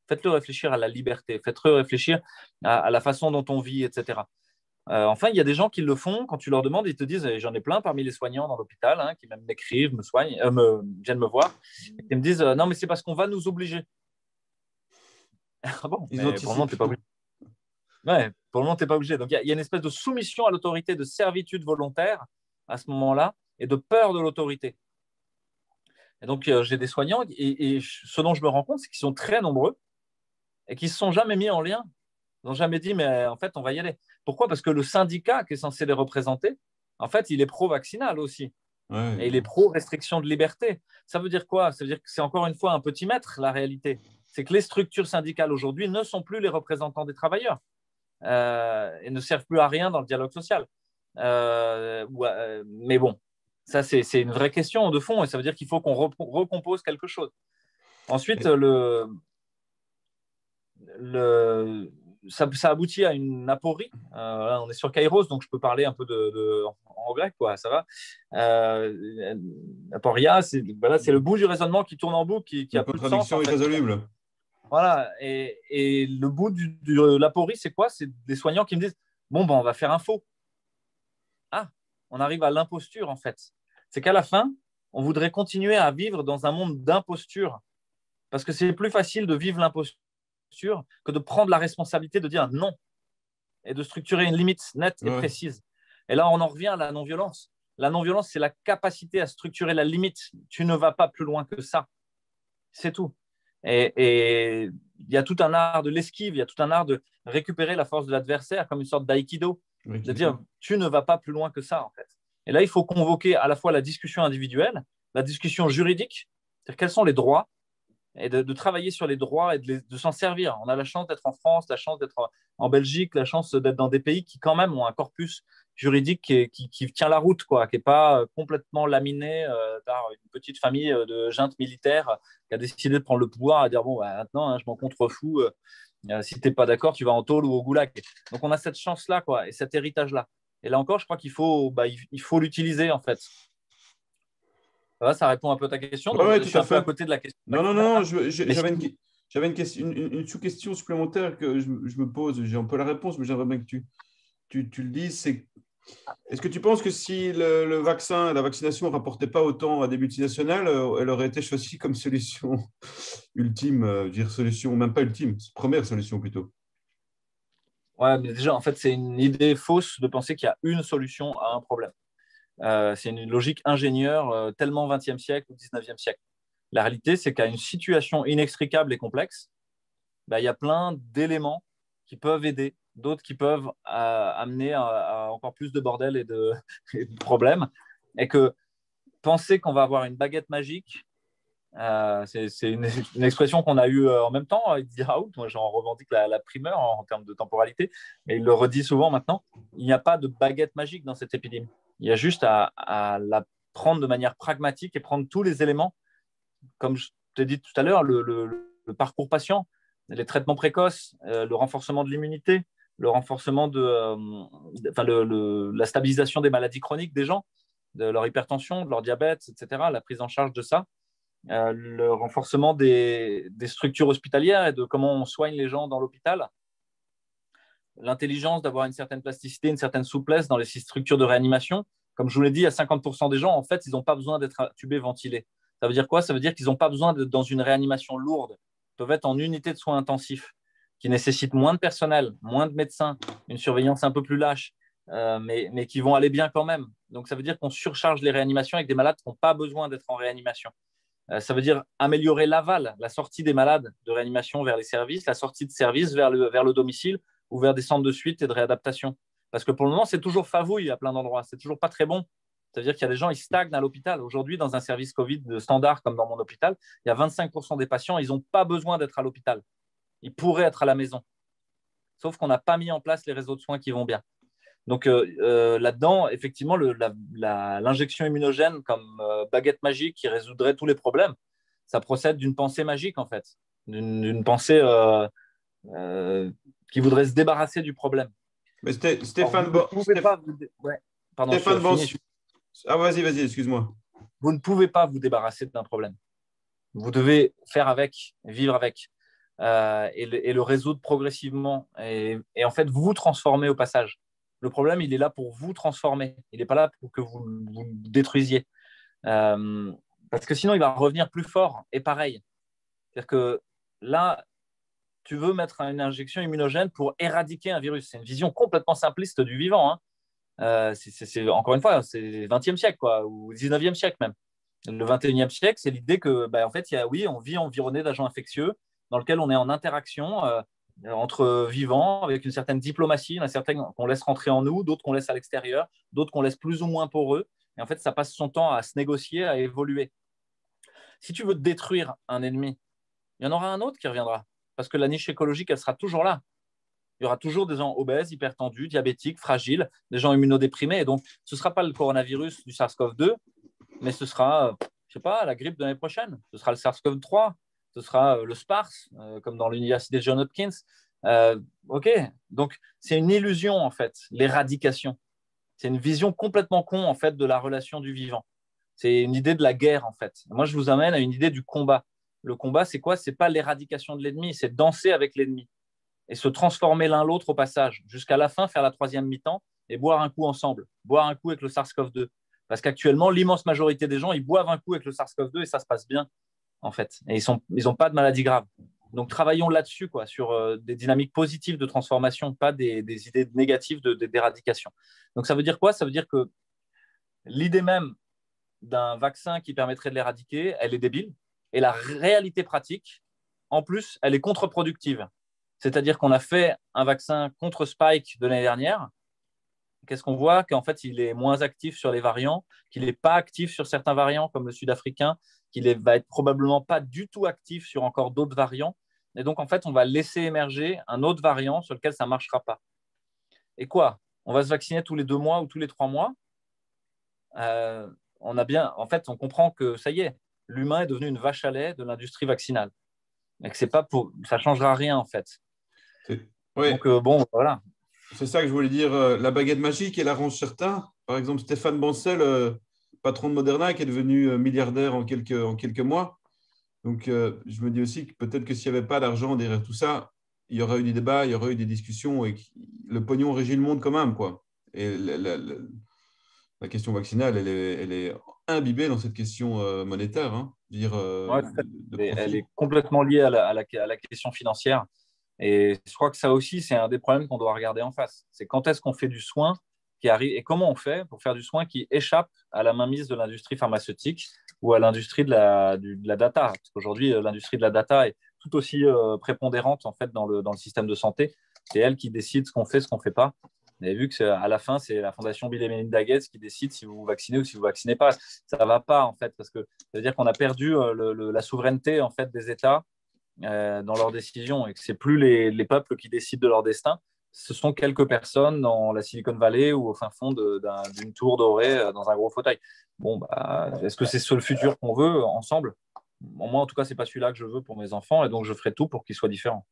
Faites-le réfléchir à la liberté. Faites-le réfléchir à la façon dont on vit, etc. Enfin, il y a des gens qui le font. Quand tu leur demandes, ils te disent, et j'en ai plein parmi les soignants dans l'hôpital, hein, qui même m'écrivent, me soignent, viennent me voir, et me disent, non, mais c'est parce qu'on va nous obliger. Ah bon, Ils mais pour le moment, anticipent. tu n'es pas obligé. Ouais, pour le moment, tu n'es pas obligé. Donc, il y a une espèce de soumission à l'autorité, de servitude volontaire à ce moment-là, et de peur de l'autorité. Et donc, j'ai des soignants, et ce dont je me rends compte, c'est qu'ils sont très nombreux, et qui ne se sont jamais mis en lien. Ils n'ont jamais dit, mais en fait, on va y aller. Pourquoi? Parce que le syndicat qui est censé les représenter, en fait, il est pro-vaccinal aussi. Et il est Ouais. pro-restriction de liberté. Ça veut dire quoi? Ça veut dire que c'est encore une fois un petit maître, la réalité. C'est que les structures syndicales aujourd'hui ne sont plus les représentants des travailleurs et ne servent plus à rien dans le dialogue social. Mais bon, ça, c'est une vraie question de fond et ça veut dire qu'il faut qu'on recompose quelque chose. Ensuite, Et- ça aboutit à une aporie. Là, on est sur Kairos, donc je peux parler un peu en grec, quoi, ça va. Aporia, c'est le bout du raisonnement qui tourne en boucle, qui Une a plus de sens, contradiction en fait. irrésoluble. Voilà, et le bout de l'aporie, c'est quoi? C'est des soignants qui me disent, bon, ben, on va faire un faux. Ah, on arrive à l'imposture, en fait. C'est qu'à la fin, on voudrait continuer à vivre dans un monde d'imposture, parce que c'est plus facile de vivre l'imposture que de prendre la responsabilité de dire non et de structurer une limite nette et Ouais. précise. Et là, on en revient à la non-violence. La non-violence, c'est la capacité à structurer la limite. Tu ne vas pas plus loin que ça. C'est tout. Et il y a tout un art de l'esquive, il y a tout un art de récupérer la force de l'adversaire comme une sorte d'aïkido, de dire tu ne vas pas plus loin que ça, en fait. Et là, il faut convoquer à la fois la discussion individuelle, la discussion juridique, c'est-à-dire quels sont les droits, et de travailler sur les droits et de s'en servir. On a la chance d'être en France, la chance d'être en Belgique, la chance d'être dans des pays qui quand même ont un corpus juridique qui tient la route, quoi, qui n'est pas complètement laminé par une petite famille de juntes militaires qui a décidé de prendre le pouvoir et dire, bon, bah, maintenant, hein, je m'en contrefous, si tu n'es pas d'accord, tu vas en tôle ou au goulag. Donc on a cette chance-là, quoi, et cet héritage-là. Et là encore, je crois il faut l'utiliser, en fait. Ça répond un peu à ta question. Ouais, Donc, ouais, je tout suis à un peu à fait. côté de la question Non, non, vaccinale, non, là. Mais si j'avais une, question, une sous-question supplémentaire que je me pose. J'ai un peu la réponse, mais j'aimerais bien que tu le dises. Est-ce que tu penses que si le vaccin, la vaccination ne rapportait pas autant à des multinationales, elle aurait été choisie comme solution ultime, je veux dire solution, même pas ultime, première solution plutôt. Ouais, mais déjà, en fait, c'est une idée fausse de penser qu'il y a une solution à un problème. C'est une logique ingénieure tellement 20e siècle ou 19e siècle. La réalité, c'est qu'à une situation inextricable et complexe, bah, il y a plein d'éléments qui peuvent aider, d'autres qui peuvent amener à encore plus de bordel et de problèmes. Et que penser qu'on va avoir une baguette magique, c'est une expression qu'on a eue en même temps, It's the out. Moi, j'en revendique la primeur en termes de temporalité, mais il le redit souvent maintenant. Il n'y a pas de baguette magique dans cette épidémie. Il y a juste à la prendre de manière pragmatique et prendre tous les éléments, comme je t'ai dit tout à l'heure, le parcours patient, les traitements précoces, le renforcement de l'immunité, le renforcement la stabilisation des maladies chroniques des gens, de leur hypertension, de leur diabète, etc., la prise en charge de ça, le renforcement des structures hospitalières et de comment on soigne les gens dans l'hôpital, l'intelligence d'avoir une certaine plasticité, une certaine souplesse dans les structures de réanimation. Comme je vous l'ai dit, à 50% des gens, en fait, ils n'ont pas besoin d'être intubés, ventilés. Ça veut dire quoi? Ça veut dire qu'ils n'ont pas besoin d'être dans une réanimation lourde. Ils peuvent être en unité de soins intensifs, qui nécessitent moins de personnel, moins de médecins, une surveillance un peu plus lâche, mais qui vont aller bien quand même. Donc, ça veut dire qu'on surcharge les réanimations avec des malades qui n'ont pas besoin d'être en réanimation. Ça veut dire améliorer l'aval, la sortie des malades de réanimation vers les services, la sortie de services vers le domicile ou vers des centres de suite et de réadaptation. Parce que pour le moment, c'est toujours favouille à plein d'endroits. C'est toujours pas très bon. Ça veut dire qu'il y a des gens, ils stagnent à l'hôpital. Aujourd'hui, dans un service Covid de standard comme dans mon hôpital, il y a 25% des patients, ils n'ont pas besoin d'être à l'hôpital. Ils pourraient être à la maison. Sauf qu'on n'a pas mis en place les réseaux de soins qui vont bien. Donc là-dedans, effectivement, l'injection immunogène comme baguette magique qui résoudrait tous les problèmes, ça procède d'une pensée magique, en fait, d'une pensée qui voudrait se débarrasser du problème. Mais Stéphane ouais. Pardon, Stéphane Bonsu. Ah, vas-y, excuse-moi. Vous ne pouvez pas vous débarrasser d'un problème. Vous devez faire avec, vivre avec, et le résoudre progressivement. Et en fait, vous transformez au passage. Le problème, il est là pour vous transformer. Il n'est pas là pour que vous détruisiez. Parce que sinon, il va revenir plus fort et pareil. C'est-à-dire que là, tu veux mettre une injection immunogène pour éradiquer un virus. C'est une vision complètement simpliste du vivant. Hein. Encore une fois, c'est le XXe siècle, quoi, ou le XIXe siècle même. Le XXIe siècle, c'est l'idée que, en fait, on vit environné d'agents infectieux dans lequel on est en interaction entre vivants, avec une certaine diplomatie, qu'on laisse rentrer en nous, d'autres qu'on laisse à l'extérieur, d'autres qu'on laisse plus ou moins poreux. Et en fait, ça passe son temps à se négocier, à évoluer. Si tu veux détruire un ennemi, il y en aura un autre qui reviendra. Parce que la niche écologique, elle sera toujours là. Il y aura toujours des gens obèses, hypertendus, diabétiques, fragiles, des gens immunodéprimés. Et donc, ce ne sera pas le coronavirus du SARS-CoV-2, mais ce sera, je sais pas, la grippe de l'année prochaine. Ce sera le SARS-CoV-3, ce sera le SPARS, comme dans l'université Johns Hopkins. OK, donc c'est une illusion, en fait, l'éradication. C'est une vision complètement con, en fait, de la relation du vivant. C'est une idée de la guerre, en fait. Moi, je vous amène à une idée du combat. Le combat, c'est quoi? C'est pas l'éradication de l'ennemi, c'est danser avec l'ennemi et se transformer l'un l'autre au passage, jusqu'à la fin, faire la troisième mi-temps et boire un coup ensemble, boire un coup avec le SARS-CoV-2. Parce qu'actuellement, l'immense majorité des gens, ils boivent un coup avec le SARS-CoV-2 et ça se passe bien, en fait. Et ils n'ont pas de maladie grave. Donc, travaillons là-dessus, quoi, sur des dynamiques positives de transformation, pas des idées négatives d'éradication. Donc, ça veut dire quoi? Ça veut dire que l'idée même d'un vaccin qui permettrait de l'éradiquer, elle est débile. Et la réalité pratique, en plus, elle est contre-productive. C'est-à-dire qu'on a fait un vaccin contre Spike de l'année dernière. Qu'est-ce qu'on voit? Qu'en fait, il est moins actif sur les variants, qu'il n'est pas actif sur certains variants comme le sud-africain, qu'il va être probablement pas du tout actif sur encore d'autres variants. Et donc, en fait, on va laisser émerger un autre variant sur lequel ça ne marchera pas. Et quoi? On va se vacciner tous les 2 mois ou tous les 3 mois. En fait, on comprend que ça y est, l'humain est devenu une vache à lait de l'industrie vaccinale. Et que ça ne changera rien, en fait. Ouais. Donc, voilà. C'est ça que je voulais dire. La baguette magique, elle arrange certains. Par exemple, Stéphane Bancel, patron de Moderna, qui est devenu milliardaire en quelques mois. Donc, je me dis aussi que peut-être que s'il n'y avait pas d'argent derrière tout ça, il y aurait eu des débats, il y aurait eu des discussions et le pognon régit le monde quand même, quoi. Et la question vaccinale, elle est imbibée dans cette question monétaire, hein. Dire, Ouais, elle est complètement liée à la question financière. Et je crois que ça aussi, c'est un des problèmes qu'on doit regarder en face. C'est quand est-ce qu'on fait du soin qui arrive et comment on fait pour faire du soin qui échappe à la mainmise de l'industrie pharmaceutique ou à l'industrie de la data. Parce qu'aujourd'hui, l'industrie de la data est tout aussi prépondérante en fait dans le système de santé. C'est elle qui décide ce qu'on fait, ce qu'on ne fait pas. Vous avez vu qu'à la fin, c'est la fondation Bill et Melinda Gates qui décide si vous vous vaccinez ou si vous ne vaccinez pas. Ça ne va pas, en fait, parce que ça veut dire qu'on a perdu la souveraineté en fait, des États dans leurs décisions et que ce n'est plus les peuples qui décident de leur destin. Ce sont quelques personnes dans la Silicon Valley ou au fin fond d'une tour dorée dans un gros fauteuil. Bon, est-ce que c'est le futur qu'on veut ensemble? Moi, en tout cas, ce n'est pas celui-là que je veux pour mes enfants et donc je ferai tout pour qu'ils soient différents.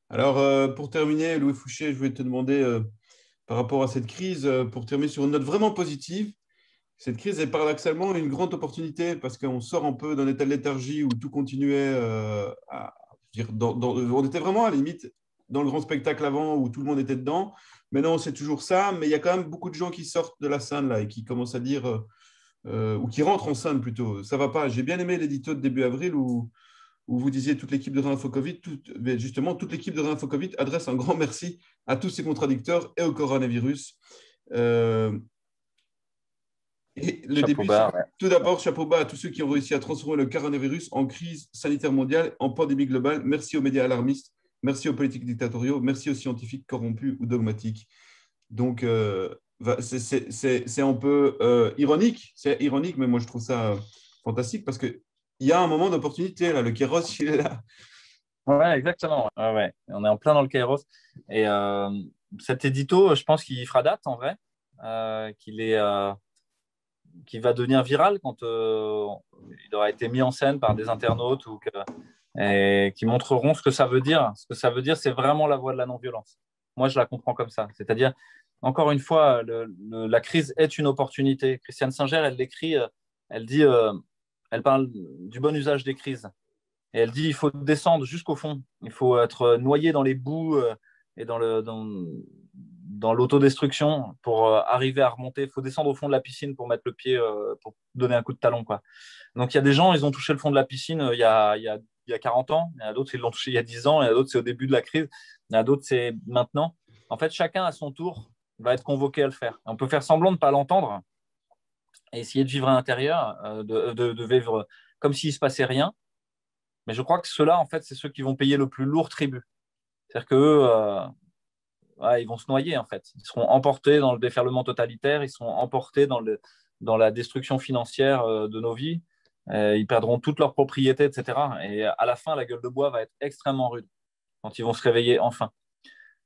Alors, pour terminer, Louis Fouché, je voulais te demander, par rapport à cette crise, pour terminer sur une note vraiment positive, cette crise est paradoxalement une grande opportunité parce qu'on sort un peu d'un état de léthargie où tout continuait à dire, on était vraiment à la limite dans le grand spectacle avant où tout le monde était dedans. Maintenant, c'est toujours ça, mais il y a quand même beaucoup de gens qui sortent de la scène là et qui commencent à dire, ou qui rentrent en scène plutôt. Ça va pas. J'ai bien aimé l'édito de début avril où où vous disiez toute l'équipe de Réinfo Covid, mais justement, toute l'équipe de Réinfo Covid adresse un grand merci à tous ces contradicteurs et au coronavirus. Et le Chapeau début, bas, ouais. tout d'abord, chapeau bas à tous ceux qui ont réussi à transformer le coronavirus en crise sanitaire mondiale, en pandémie globale. Merci aux médias alarmistes, merci aux politiques dictatoriaux, merci aux scientifiques corrompus ou dogmatiques. Donc, c'est un peu ironique, c'est ironique, mais moi je trouve ça fantastique parce qu'il y a un moment d'opportunité, là, le Kéros, il est là. Ouais, exactement. Ouais, ouais. On est en plein dans le Kairos. Et cet édito, je pense qu'il fera date en vrai, qu'il va devenir viral quand il aura été mis en scène par des internautes et qui montreront ce que ça veut dire. Ce que ça veut dire, c'est vraiment la voie de la non-violence. Moi, je la comprends comme ça. C'est-à-dire, encore une fois, la crise est une opportunité. Christiane Singer, elle l'écrit, elle dit, elle parle du bon usage des crises. Et elle dit il faut descendre jusqu'au fond. Il faut être noyé dans les boues et dans l'autodestruction pour arriver à remonter. Il faut descendre au fond de la piscine pour mettre le pied, pour donner un coup de talon, quoi. Donc il y a des gens, ils ont touché le fond de la piscine il y a 40 ans. Il y en a d'autres, ils l'ont touché il y a 10 ans. Il y en a d'autres, c'est au début de la crise. Il y en a d'autres, c'est maintenant. En fait, chacun à son tour va être convoqué à le faire. On peut faire semblant de ne pas l'entendre et essayer de vivre à l'intérieur, de vivre comme s'il ne se passait rien. Mais je crois que ceux-là, en fait, c'est ceux qui vont payer le plus lourd tribut. C'est-à-dire qu'eux, ouais, ils vont se noyer, en fait. Ils seront emportés dans le déferlement totalitaire, ils seront emportés dans la destruction financière de nos vies. Ils perdront toutes leurs propriétés, etc. Et à la fin, la gueule de bois va être extrêmement rude quand ils vont se réveiller enfin.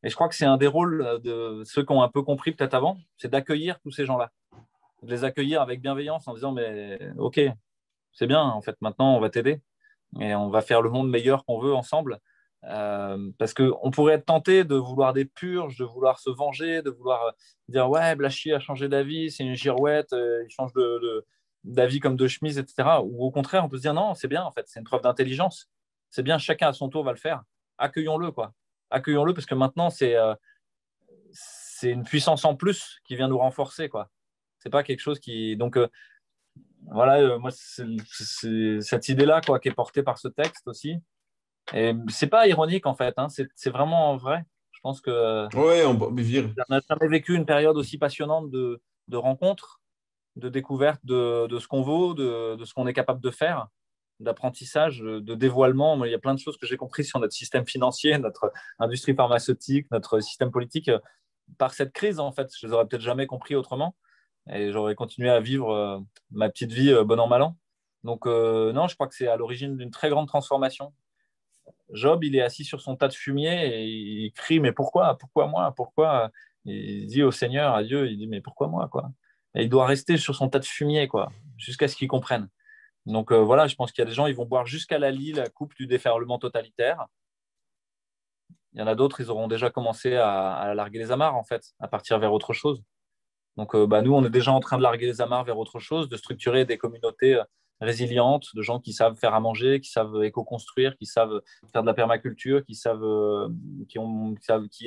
Et je crois que c'est un des rôles de ceux qui ont un peu compris peut-être avant, c'est d'accueillir tous ces gens-là. De les accueillir avec bienveillance en disant, mais OK, c'est bien, en fait, maintenant, on va t'aider et on va faire le monde meilleur qu'on veut ensemble. Parce qu'on pourrait être tenté de vouloir des purges, de vouloir se venger, de vouloir dire ouais, Blachy a changé d'avis, c'est une girouette, il change d'avis comme de chemise, etc. Ou au contraire, on peut se dire non, c'est bien, en fait, c'est une preuve d'intelligence. C'est bien, chacun à son tour va le faire. Accueillons-le, quoi. Accueillons-le parce que maintenant, c'est une puissance en plus qui vient nous renforcer, quoi. C'est pas quelque chose qui. Donc, voilà, moi, c'est cette idée-là quoi, qui est portée par ce texte aussi. Et c'est pas ironique en fait, hein, c'est vraiment vrai. Je pense que Ouais, on peut vivre. on n'a jamais vécu une période aussi passionnante de rencontres, de découvertes de ce qu'on vaut, de ce qu'on est capable de faire, d'apprentissage, de dévoilement. Moi, il y a plein de choses que j'ai compris sur notre système financier, notre industrie pharmaceutique, notre système politique. Par cette crise, en fait, je les aurais peut-être jamais compris autrement. Et j'aurais continué à vivre ma petite vie bon an, mal an. Donc, non, je crois que c'est à l'origine d'une très grande transformation. Job, il est assis sur son tas de fumier et il crie, mais pourquoi? Pourquoi moi? Pourquoi? Il dit au Seigneur, à Dieu, il dit, mais pourquoi moi, quoi? Et il doit rester sur son tas de fumier, quoi, jusqu'à ce qu'il comprenne. Donc voilà, je pense qu'il y a des gens, ils vont boire jusqu'à la lie la coupe du déferlement totalitaire. Il y en a d'autres, ils auront déjà commencé à larguer les amarres, en fait, à partir vers autre chose. Donc, nous, on est déjà en train de larguer les amarres vers autre chose, de structurer des communautés résilientes, de gens qui savent faire à manger, qui savent éco-construire, qui savent faire de la permaculture, qui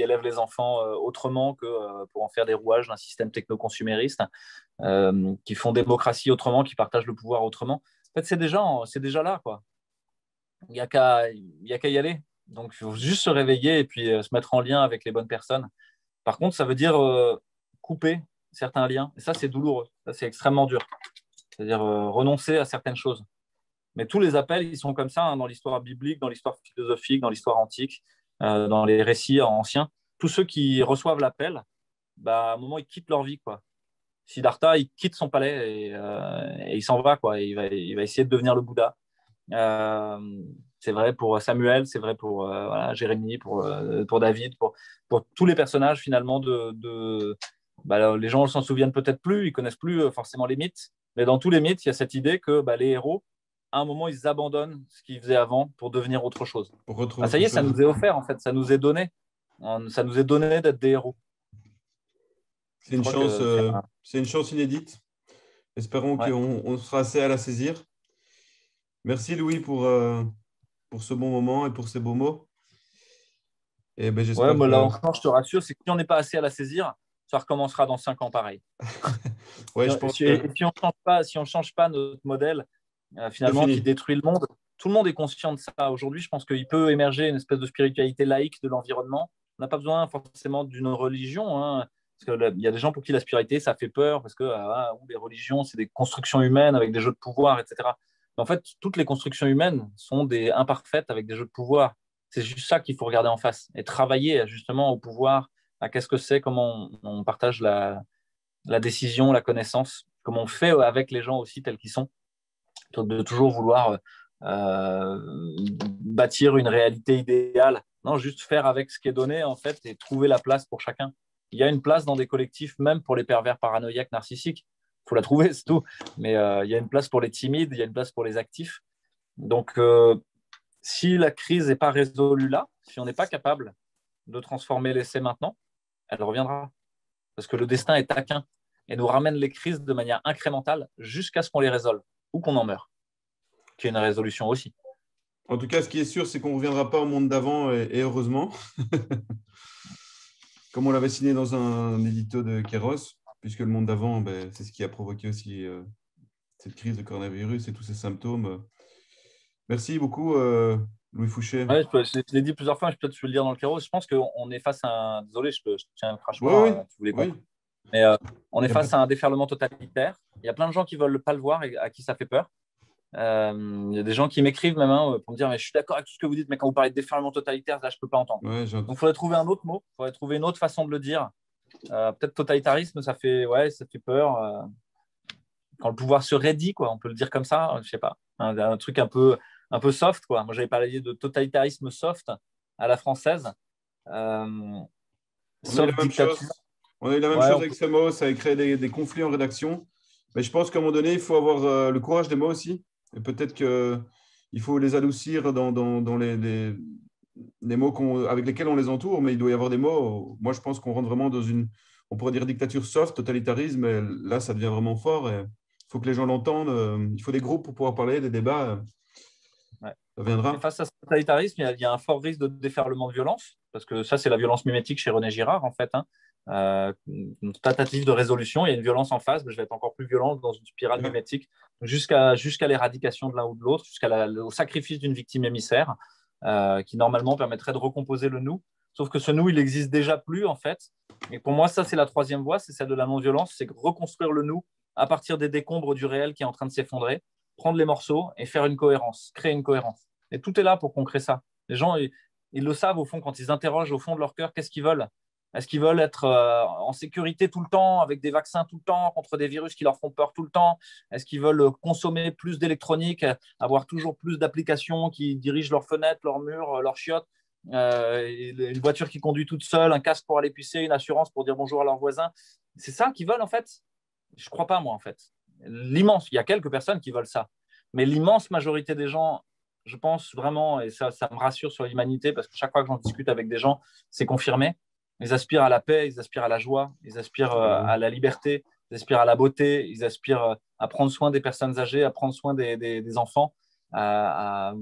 élèvent les enfants autrement que pour en faire des rouages d'un système techno-consumériste, qui font démocratie autrement, qui partagent le pouvoir autrement. En fait, c'est déjà là, quoi. Il n'y a qu'à y aller. Donc, il faut juste se réveiller et puis se mettre en lien avec les bonnes personnes. Par contre, ça veut dire couper certains liens. Et ça, c'est douloureux. Ça, c'est extrêmement dur. C'est-à-dire renoncer à certaines choses. Mais tous les appels, ils sont comme ça hein, dans l'histoire biblique, dans l'histoire philosophique, dans l'histoire antique, dans les récits anciens. Tous ceux qui reçoivent l'appel, bah, à un moment, ils quittent leur vie, quoi. Siddhartha, il quitte son palais et il s'en va, quoi. Il va essayer de devenir le Bouddha. C'est vrai pour Samuel, c'est vrai pour voilà, Jérémie, pour David, pour tous les personnages finalement bah, les gens ne s'en souviennent peut-être plus, ils connaissent plus forcément les mythes, mais dans tous les mythes, il y a cette idée que bah, les héros, à un moment, ils abandonnent ce qu'ils faisaient avant pour devenir autre chose. Pour retrouver Bah, ça autre y est, ça chose. nous est offert en fait, ça nous est donné. Ça nous est donné d'être des héros. C'est Je une crois chance, que c'est une chance inédite. Espérons ouais. qu'on sera assez à la saisir. Merci Louis pour ce bon moment et pour ces beaux mots. Et ben, Ouais, j'espère moi là que. encore, je te rassure, c'est que si on n'est pas assez à la saisir, ça recommencera dans 5 ans pareil. Ouais, je pense Et que si on change pas notre modèle, c'est finalement, qui fini. détruit le monde, tout le monde est conscient de ça. Aujourd'hui, je pense qu'il peut émerger une espèce de spiritualité laïque de l'environnement. On n'a pas besoin forcément d'une religion, hein, parce qu'il y a des gens pour qui la spiritualité, ça fait peur, parce que les religions, c'est des constructions humaines avec des jeux de pouvoir, etc. Mais en fait, toutes les constructions humaines sont des imparfaites avec des jeux de pouvoir. C'est juste ça qu'il faut regarder en face et travailler justement au pouvoir, à qu'est-ce que c'est, comment on partage la décision, la connaissance, comment on fait avec les gens aussi tels qu'ils sont, plutôt que de toujours vouloir bâtir une réalité idéale. Non, juste faire avec ce qui est donné, en fait, et trouver la place pour chacun. Il y a une place dans des collectifs, même pour les pervers paranoïaques narcissiques. Il faut la trouver, c'est tout. Mais il y a une place pour les timides, il y a une place pour les actifs. Donc, si la crise n'est pas résolue là, si on n'est pas capable de transformer l'essai maintenant, elle reviendra. Parce que le destin est taquin et nous ramène les crises de manière incrémentale jusqu'à ce qu'on les résolve ou qu'on en meure, qui est une résolution aussi. En tout cas, ce qui est sûr, c'est qu'on ne reviendra pas au monde d'avant, et heureusement. Comme on l'avait signé dans un édito de Kéros, puisque le monde d'avant, ben, c'est ce qui a provoqué aussi cette crise de coronavirus et tous ces symptômes. Merci beaucoup, Louis Fouché. Ouais, je l'ai dit plusieurs fois, peut-être je peux le dire dans le Kéros. Je pense qu'on est face à un. Désolé, je tiens un Oui, crachoir, oui, tu voulais oui. pas. Mais on est Il y a pas face à un déferlement totalitaire. Il y a plein de gens qui ne veulent pas le voir et à qui ça fait peur. Il y a des gens qui m'écrivent même pour me dire mais je suis d'accord avec tout ce que vous dites, mais quand vous parlez de déferlement totalitaire, là, je ne peux pas entendre. Ouais, Donc, il faudrait trouver un autre mot, il faudrait trouver une autre façon de le dire. Peut-être totalitarisme, ça fait peur. Quand le pouvoir se raidit, quoi, on peut le dire comme ça, je sais pas. Un truc un peu soft, quoi. Moi, j'avais parlé de totalitarisme soft à la française. On a eu la Soft même dictature. chose. On a eu la même Ouais, chose avec Samo, ça a créé des conflits en rédaction. Mais je pense qu'à un moment donné, il faut avoir le courage des mots aussi. Et peut-être qu'il faut les adoucir dans les mots avec lesquels on les entoure, mais il doit y avoir des mots. Moi, je pense qu'on rentre vraiment dans on pourrait dire dictature soft, totalitarisme, et là, ça devient vraiment fort. Il faut que les gens l'entendent. Il faut des groupes pour pouvoir parler, des débats. ouais. Ça Et viendra. face à ce totalitarisme, il y a un fort risque de déferlement de violence, parce que ça, c'est la violence mimétique chez René Girard, en fait. Hein. Une tentative de résolution, il y a une violence en face, mais je vais être encore plus violente dans une spirale Ouais. mimétique, jusqu'à l'éradication de l'un ou de l'autre, au sacrifice d'une victime émissaire, qui normalement permettrait de recomposer le nous. Sauf que ce nous, il n'existe déjà plus, en fait. Et pour moi, ça, c'est la troisième voie, c'est celle de la non-violence, c'est reconstruire le nous à partir des décombres du réel qui est en train de s'effondrer, prendre les morceaux et faire une cohérence, créer une cohérence. Et tout est là pour qu'on crée ça. Les gens, ils le savent au fond, quand ils interrogent au fond de leur cœur, qu'est-ce qu'ils veulent. Est-ce qu'ils veulent être en sécurité tout le temps, avec des vaccins tout le temps, contre des virus qui leur font peur tout le temps? Est-ce qu'ils veulent consommer plus d'électronique, avoir toujours plus d'applications qui dirigent leurs fenêtres, leurs murs, leurs chiottes, une voiture qui conduit toute seule, un casque pour aller pisser, une assurance pour dire bonjour à leurs voisins? C'est ça qu'ils veulent en fait? Je ne crois pas, moi, en fait. Il y a quelques personnes qui veulent ça. Mais l'immense majorité des gens, je pense vraiment, et ça me rassure sur l'humanité, parce que chaque fois que j'en discute avec des gens, c'est confirmé. Ils aspirent à la paix, ils aspirent à la joie, ils aspirent à la liberté, ils aspirent à la beauté, ils aspirent à prendre soin des personnes âgées, à prendre soin des enfants. Enfin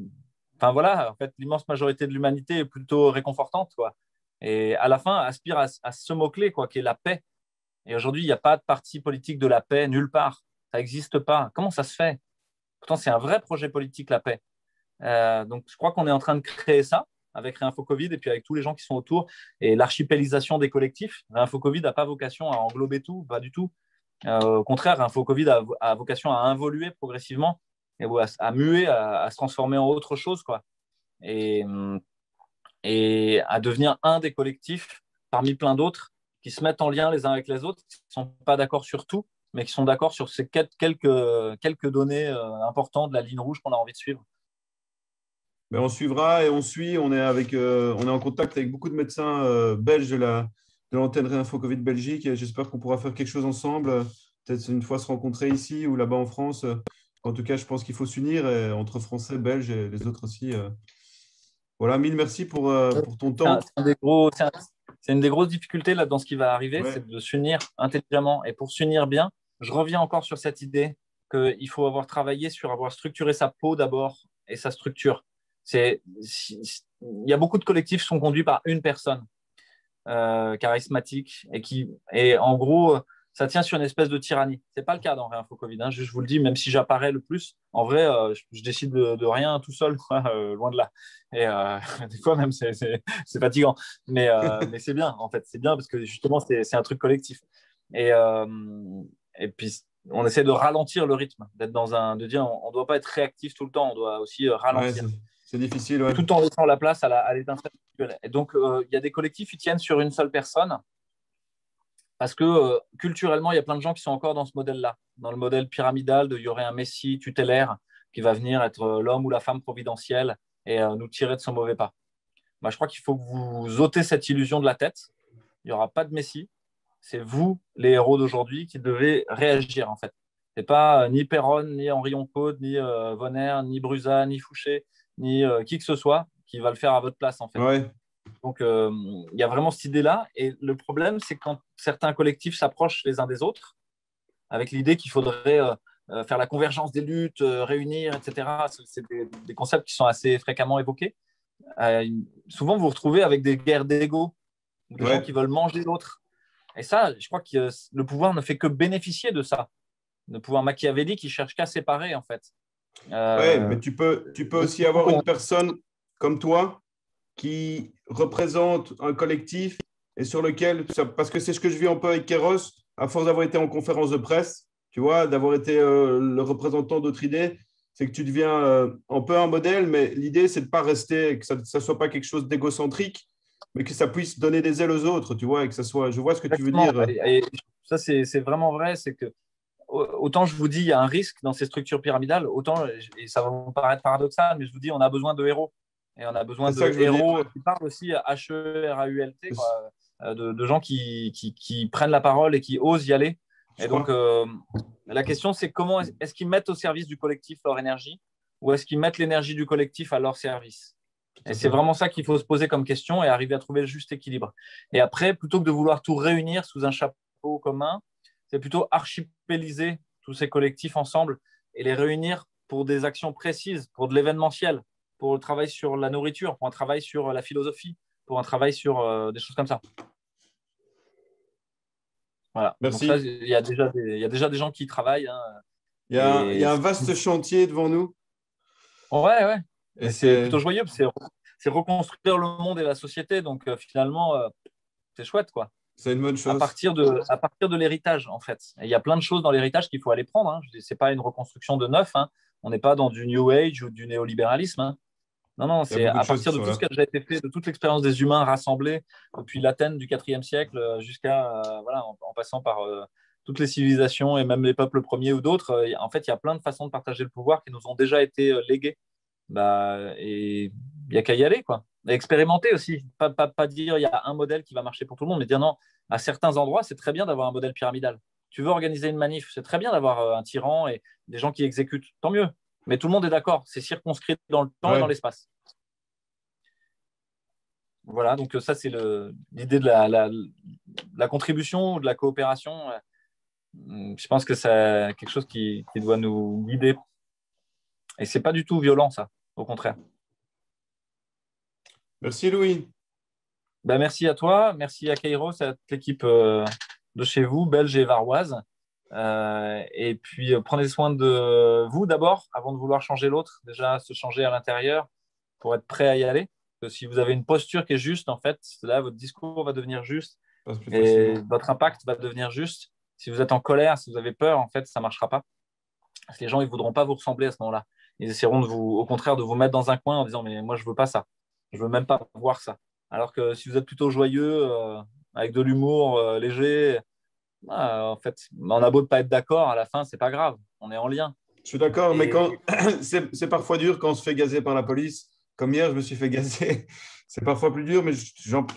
voilà, en fait, l'immense majorité de l'humanité est plutôt réconfortante, quoi. Et à la fin, aspire à ce mot-clé, quoi, qui est la paix. Et aujourd'hui, il n'y a pas de parti politique de la paix nulle part. Ça n'existe pas. Comment ça se fait? Pourtant, c'est un vrai projet politique, la paix. Donc, je crois qu'on est en train de créer ça avec Réinfo Covid et puis avec tous les gens qui sont autour et l'archipélisation des collectifs. Réinfo Covid n'a pas vocation à englober tout, pas du tout. Au contraire, Réinfo Covid a vocation à involuer progressivement et à muer, à se transformer en autre chose, quoi. Et, et à devenir un des collectifs parmi plein d'autres qui se mettent en lien les uns avec les autres, qui ne sont pas d'accord sur tout, mais qui sont d'accord sur ces quelques données importantes de la ligne rouge qu'on a envie de suivre. Ben, on suivra et on suit. On est en contact avec beaucoup de médecins belges de l'antenne Réinfo Covid Belgique et j'espère qu'on pourra faire quelque chose ensemble. Peut-être une fois se rencontrer ici ou là-bas en France. En tout cas, je pense qu'il faut s'unir entre Français, Belges et les autres aussi. Voilà, mille merci pour ton temps. C'est une des grosses difficultés là, dans ce qui va arriver, Ouais. c'est de s'unir intelligemment. Et pour s'unir bien, je reviens encore sur cette idée qu'il faut avoir travaillé sur avoir structuré sa peau d'abord et sa structure. Il y a beaucoup de collectifs qui sont conduits par une personne charismatique et en gros, ça tient sur une espèce de tyrannie. Ce n'est pas le cas dans Réinfo Covid. Hein. Je vous le dis, même si j'apparais le plus, en vrai, je décide de rien tout seul, quoi, loin de là. Et des fois même, c'est fatigant. Mais c'est bien, en fait. C'est bien parce que justement, c'est un truc collectif. Et, euh, et puis, on essaie de ralentir le rythme, de dire on ne doit pas être réactif tout le temps, on doit aussi Ouais, ralentir, c'est difficile, ouais. tout en laissant la place à l'étincelle individuelle. Et donc, il y a des collectifs qui tiennent sur une seule personne, parce que culturellement, il y a plein de gens qui sont encore dans ce modèle-là, dans le modèle pyramidal il y aurait un messie tutélaire qui va venir être l'homme ou la femme providentielle et nous tirer de son mauvais pas. Bah, je crois qu'il faut que vous ôtez cette illusion de la tête. Il n'y aura pas de messie. C'est vous, les héros d'aujourd'hui, qui devez réagir, en fait. Ce n'est pas ni Perron, ni Henri Oncourt, ni Vonner, ni Brusa, ni Fouché, ni qui que ce soit qui va le faire à votre place, en fait. Ouais. Donc, il y a vraiment cette idée-là. Et le problème, c'est quand certains collectifs s'approchent les uns des autres, avec l'idée qu'il faudrait faire la convergence des luttes, réunir, etc. C'est des concepts qui sont assez fréquemment évoqués. Souvent, vous vous retrouvez avec des guerres d'ego, des gens qui veulent manger l'autre. Et ça, je crois que le pouvoir ne fait que bénéficier de ça. Le pouvoir machiavélique, qui cherche qu'à séparer, en fait. Ouais, mais tu peux aussi avoir une personne comme toi qui représente un collectif et sur lequel, parce que c'est ce que je vis un peu avec Kéros, à force d'avoir été en conférence de presse, tu vois, d'avoir été le représentant d'autres idées, c'est que tu deviens un peu un modèle, mais l'idée, c'est de ne pas rester, que ça ne soit pas quelque chose d'égocentrique, mais que ça puisse donner des ailes aux autres, tu vois, et que ça soit, je vois ce que tu veux Exactement. dire. Et ça, c'est vraiment vrai, c'est que autant je vous dis, il y a un risque dans ces structures pyramidales, autant, et ça va vous paraître paradoxal, mais je vous dis, on a besoin de héros. Et on a besoin C'est ça de que je veux dire. héros qui parlent aussi H-E-R-A-U-L-T, de gens qui prennent la parole et qui osent y aller. Je Et donc, crois. la question, c'est comment est-ce qu'ils mettent au service du collectif leur énergie ou est-ce qu'ils mettent l'énergie du collectif à leur service? Et c'est vraiment ça qu'il faut se poser comme question et arriver à trouver le juste équilibre. Et après, plutôt que de vouloir tout réunir sous un chapeau commun, c'est plutôt archipéliser tous ces collectifs ensemble et les réunir pour des actions précises, pour de l'événementiel, pour le travail sur la nourriture, pour un travail sur la philosophie, pour un travail sur des choses comme ça. Voilà. Donc ça, Merci. il y a déjà des gens qui y travaillent. Hein, Il y et a un vaste chantier devant nous. ouais, ouais. Et Mais c'est c'est plutôt joyeux. C'est reconstruire le monde et la société. Donc finalement, c'est chouette, quoi. une bonne À chose. partir de l'héritage, en fait. Et il y a plein de choses dans l'héritage qu'il faut aller prendre. Hein. Ce n'est pas une reconstruction de neuf. Hein. On n'est pas dans du New Age ou du néolibéralisme. Hein. Non, non, Il y a c'est beaucoup à de choses qui partir de sont tout ce là. qui a déjà été fait, de toute l'expérience des humains rassemblés depuis l'Athènes du IVe siècle jusqu'à, voilà, en passant par toutes les civilisations et même les peuples premiers ou d'autres. En fait, il y a plein de façons de partager le pouvoir qui nous ont déjà été léguées. Bah, et il n'y a qu'à y aller, quoi. Et expérimenter aussi. Pas dire il y a un modèle qui va marcher pour tout le monde, mais dire non, à certains endroits, c'est très bien d'avoir un modèle pyramidal. Tu veux organiser une manif, c'est très bien d'avoir un tyran et des gens qui exécutent. Tant mieux. Mais tout le monde est d'accord. C'est circonscrit dans le temps et dans Ouais. l'espace. Voilà, donc ça, c'est l'idée de la contribution ou de la coopération. Je pense que c'est quelque chose qui doit nous guider. Et c'est pas du tout violent, ça, au contraire. Merci Louis. Ben, merci à toi, merci à Kairos, à toute l'équipe de chez vous, belge et varoise. Et puis, prenez soin de vous d'abord, avant de vouloir changer l'autre. Déjà, se changer à l'intérieur pour être prêt à y aller. Parce que si vous avez une posture qui est juste, en fait, là, votre discours va devenir juste Passe plus et facilement. votre impact va devenir juste. Si vous êtes en colère, si vous avez peur, en fait, ça ne marchera pas. Parce que les gens, ils ne voudront pas vous ressembler à ce moment-là. Ils essaieront au contraire, de vous mettre dans un coin en disant, mais moi, je ne veux pas ça. Je ne veux même pas voir ça. Alors que si vous êtes plutôt joyeux, avec de l'humour léger, en fait, on a beau ne pas être d'accord, à la fin, c'est pas grave. On est en lien. Je suis d'accord, mais Et quand c'est parfois dur quand on se fait gazer par la police. Comme hier, je me suis fait gazer. C'est parfois plus dur, mais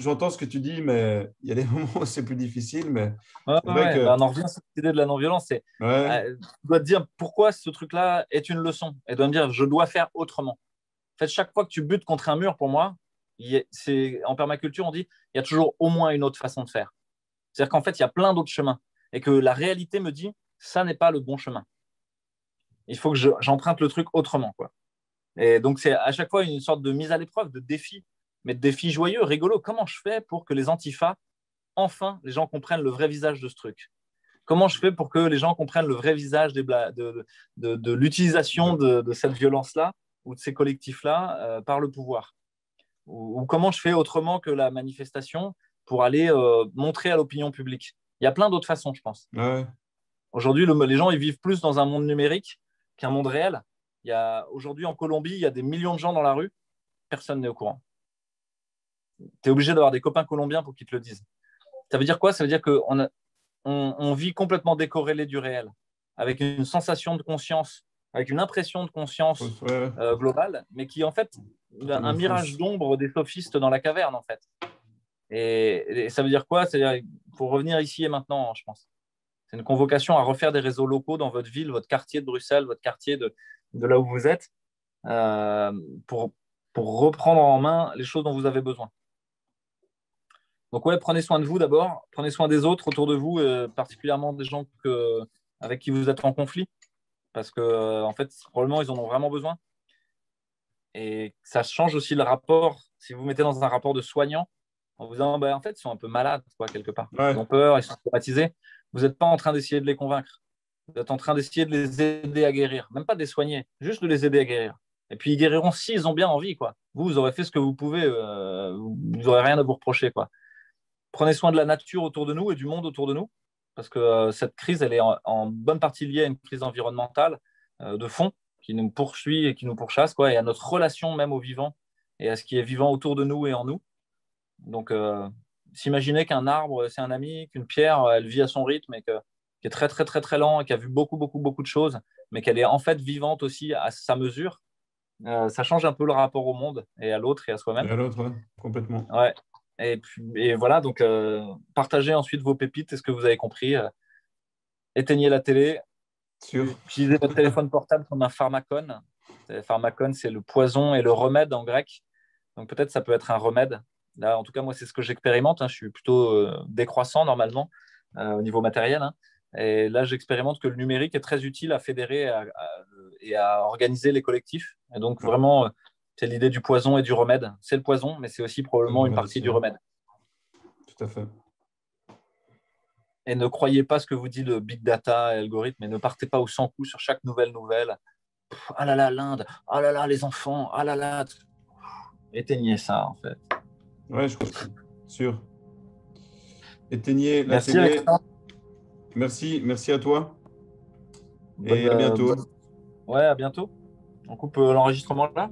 j'entends ce que tu dis, mais il y a des moments où c'est plus difficile. Mais ouais, c'est vrai ouais, que bah, on en revient à cette idée de la non-violence. ouais, Tu dois te dire pourquoi ce truc-là est une leçon. Et tu dois me dire, je dois faire autrement. En fait, chaque fois que tu butes contre un mur, pour moi, en permaculture, on dit il y a toujours au moins une autre façon de faire. C'est-à-dire qu'en fait, il y a plein d'autres chemins. Et que la réalité me dit, ça n'est pas le bon chemin. Il faut que j'emprunte le truc autrement, quoi. Et donc, c'est à chaque fois une sorte de mise à l'épreuve, de défi, mais de défi joyeux, rigolo. Comment je fais pour que les antifas, enfin, les gens comprennent le vrai visage de ce truc? Comment je fais pour que les gens comprennent le vrai visage de l'utilisation de cette violence-là ou de ces collectifs-là par le pouvoir? Ou comment je fais autrement que la manifestation pour aller montrer à l'opinion publique? Il y a plein d'autres façons, je pense. Ouais. Aujourd'hui, les gens ils vivent plus dans un monde numérique qu'un monde réel. Aujourd'hui, en Colombie, il y a des millions de gens dans la rue, personne n'est au courant. Tu es obligé d'avoir des copains colombiens pour qu'ils te le disent. Ça veut dire quoi? Ça veut dire qu'on vit complètement décorrélé du réel, avec une sensation de conscience, avec une impression de conscience Ouais, globale, mais qui est en fait un totalement mirage fausse. d'ombre des sophistes dans la caverne, en fait. Et ça veut dire quoi? C'est-à-dire qu'il faut revenir ici et maintenant, je pense. C'est une convocation à refaire des réseaux locaux dans votre ville, votre quartier de Bruxelles, votre quartier de là où vous êtes, euh, pour, pour reprendre en main les choses dont vous avez besoin. Donc ouais, prenez soin de vous d'abord, prenez soin des autres autour de vous, particulièrement des gens avec qui vous êtes en conflit, parce que en fait, probablement, ils en ont vraiment besoin. Et ça change aussi le rapport, si vous vous mettez dans un rapport de soignant, en vous disant, bah, en fait, ils sont un peu malades, quoi, quelque part. Ils Ouais, ont peur, ils sont traumatisés. Vous n'êtes pas en train d'essayer de les convaincre. Vous êtes en train d'essayer de les aider à guérir. Même pas de les soigner, juste de les aider à guérir. Et puis, ils guériront s'ils ont bien envie, quoi. Vous aurez fait ce que vous pouvez, vous n'aurez rien à vous reprocher, quoi. Prenez soin de la nature autour de nous et du monde autour de nous, parce que cette crise, elle est en bonne partie liée à une crise environnementale de fond qui nous poursuit et qui nous pourchasse, quoi, et à notre relation même au vivant et à ce qui est vivant autour de nous et en nous. Donc, s'imaginer qu'un arbre, c'est un ami, qu'une pierre, elle vit à son rythme et qui est très, très, très, très lent et qui a vu beaucoup, beaucoup, beaucoup de choses, mais qu'elle est en fait vivante aussi à sa mesure, ça change un peu le rapport au monde et à l'autre et à et soi-même. à l'autre, ouais, complètement. Ouais. Et voilà, donc partagez ensuite vos pépites et ce que vous avez compris. Éteignez la télé, Sûr. utilisez votre téléphone portable comme un pharmacone. Pharmacone, c'est le poison et le remède en grec. Donc peut-être ça peut être un remède. Là, en tout cas, moi, c'est ce que j'expérimente, hein. Je suis plutôt décroissant normalement au niveau matériel, hein. Et là, j'expérimente que le numérique est très utile à fédérer et à organiser les collectifs. Et donc Ouais, vraiment, c'est l'idée du poison et du remède. C'est le poison, mais c'est aussi le probablement une remède partie aussi, du ouais. remède. Tout à fait. Et ne croyez pas ce que vous dit le big data et l'algorithme, et ne partez pas au 100 coups sur chaque nouvelle. Ah là là, l'Inde, ah là là, les enfants, ah là là. Éteignez ça, en fait. Ouais, je comprends. Sûr. Éteignez la Merci, télé. Alexandre. Merci, merci à toi Bonne, et à bientôt. Ouais, à bientôt. On coupe l'enregistrement là.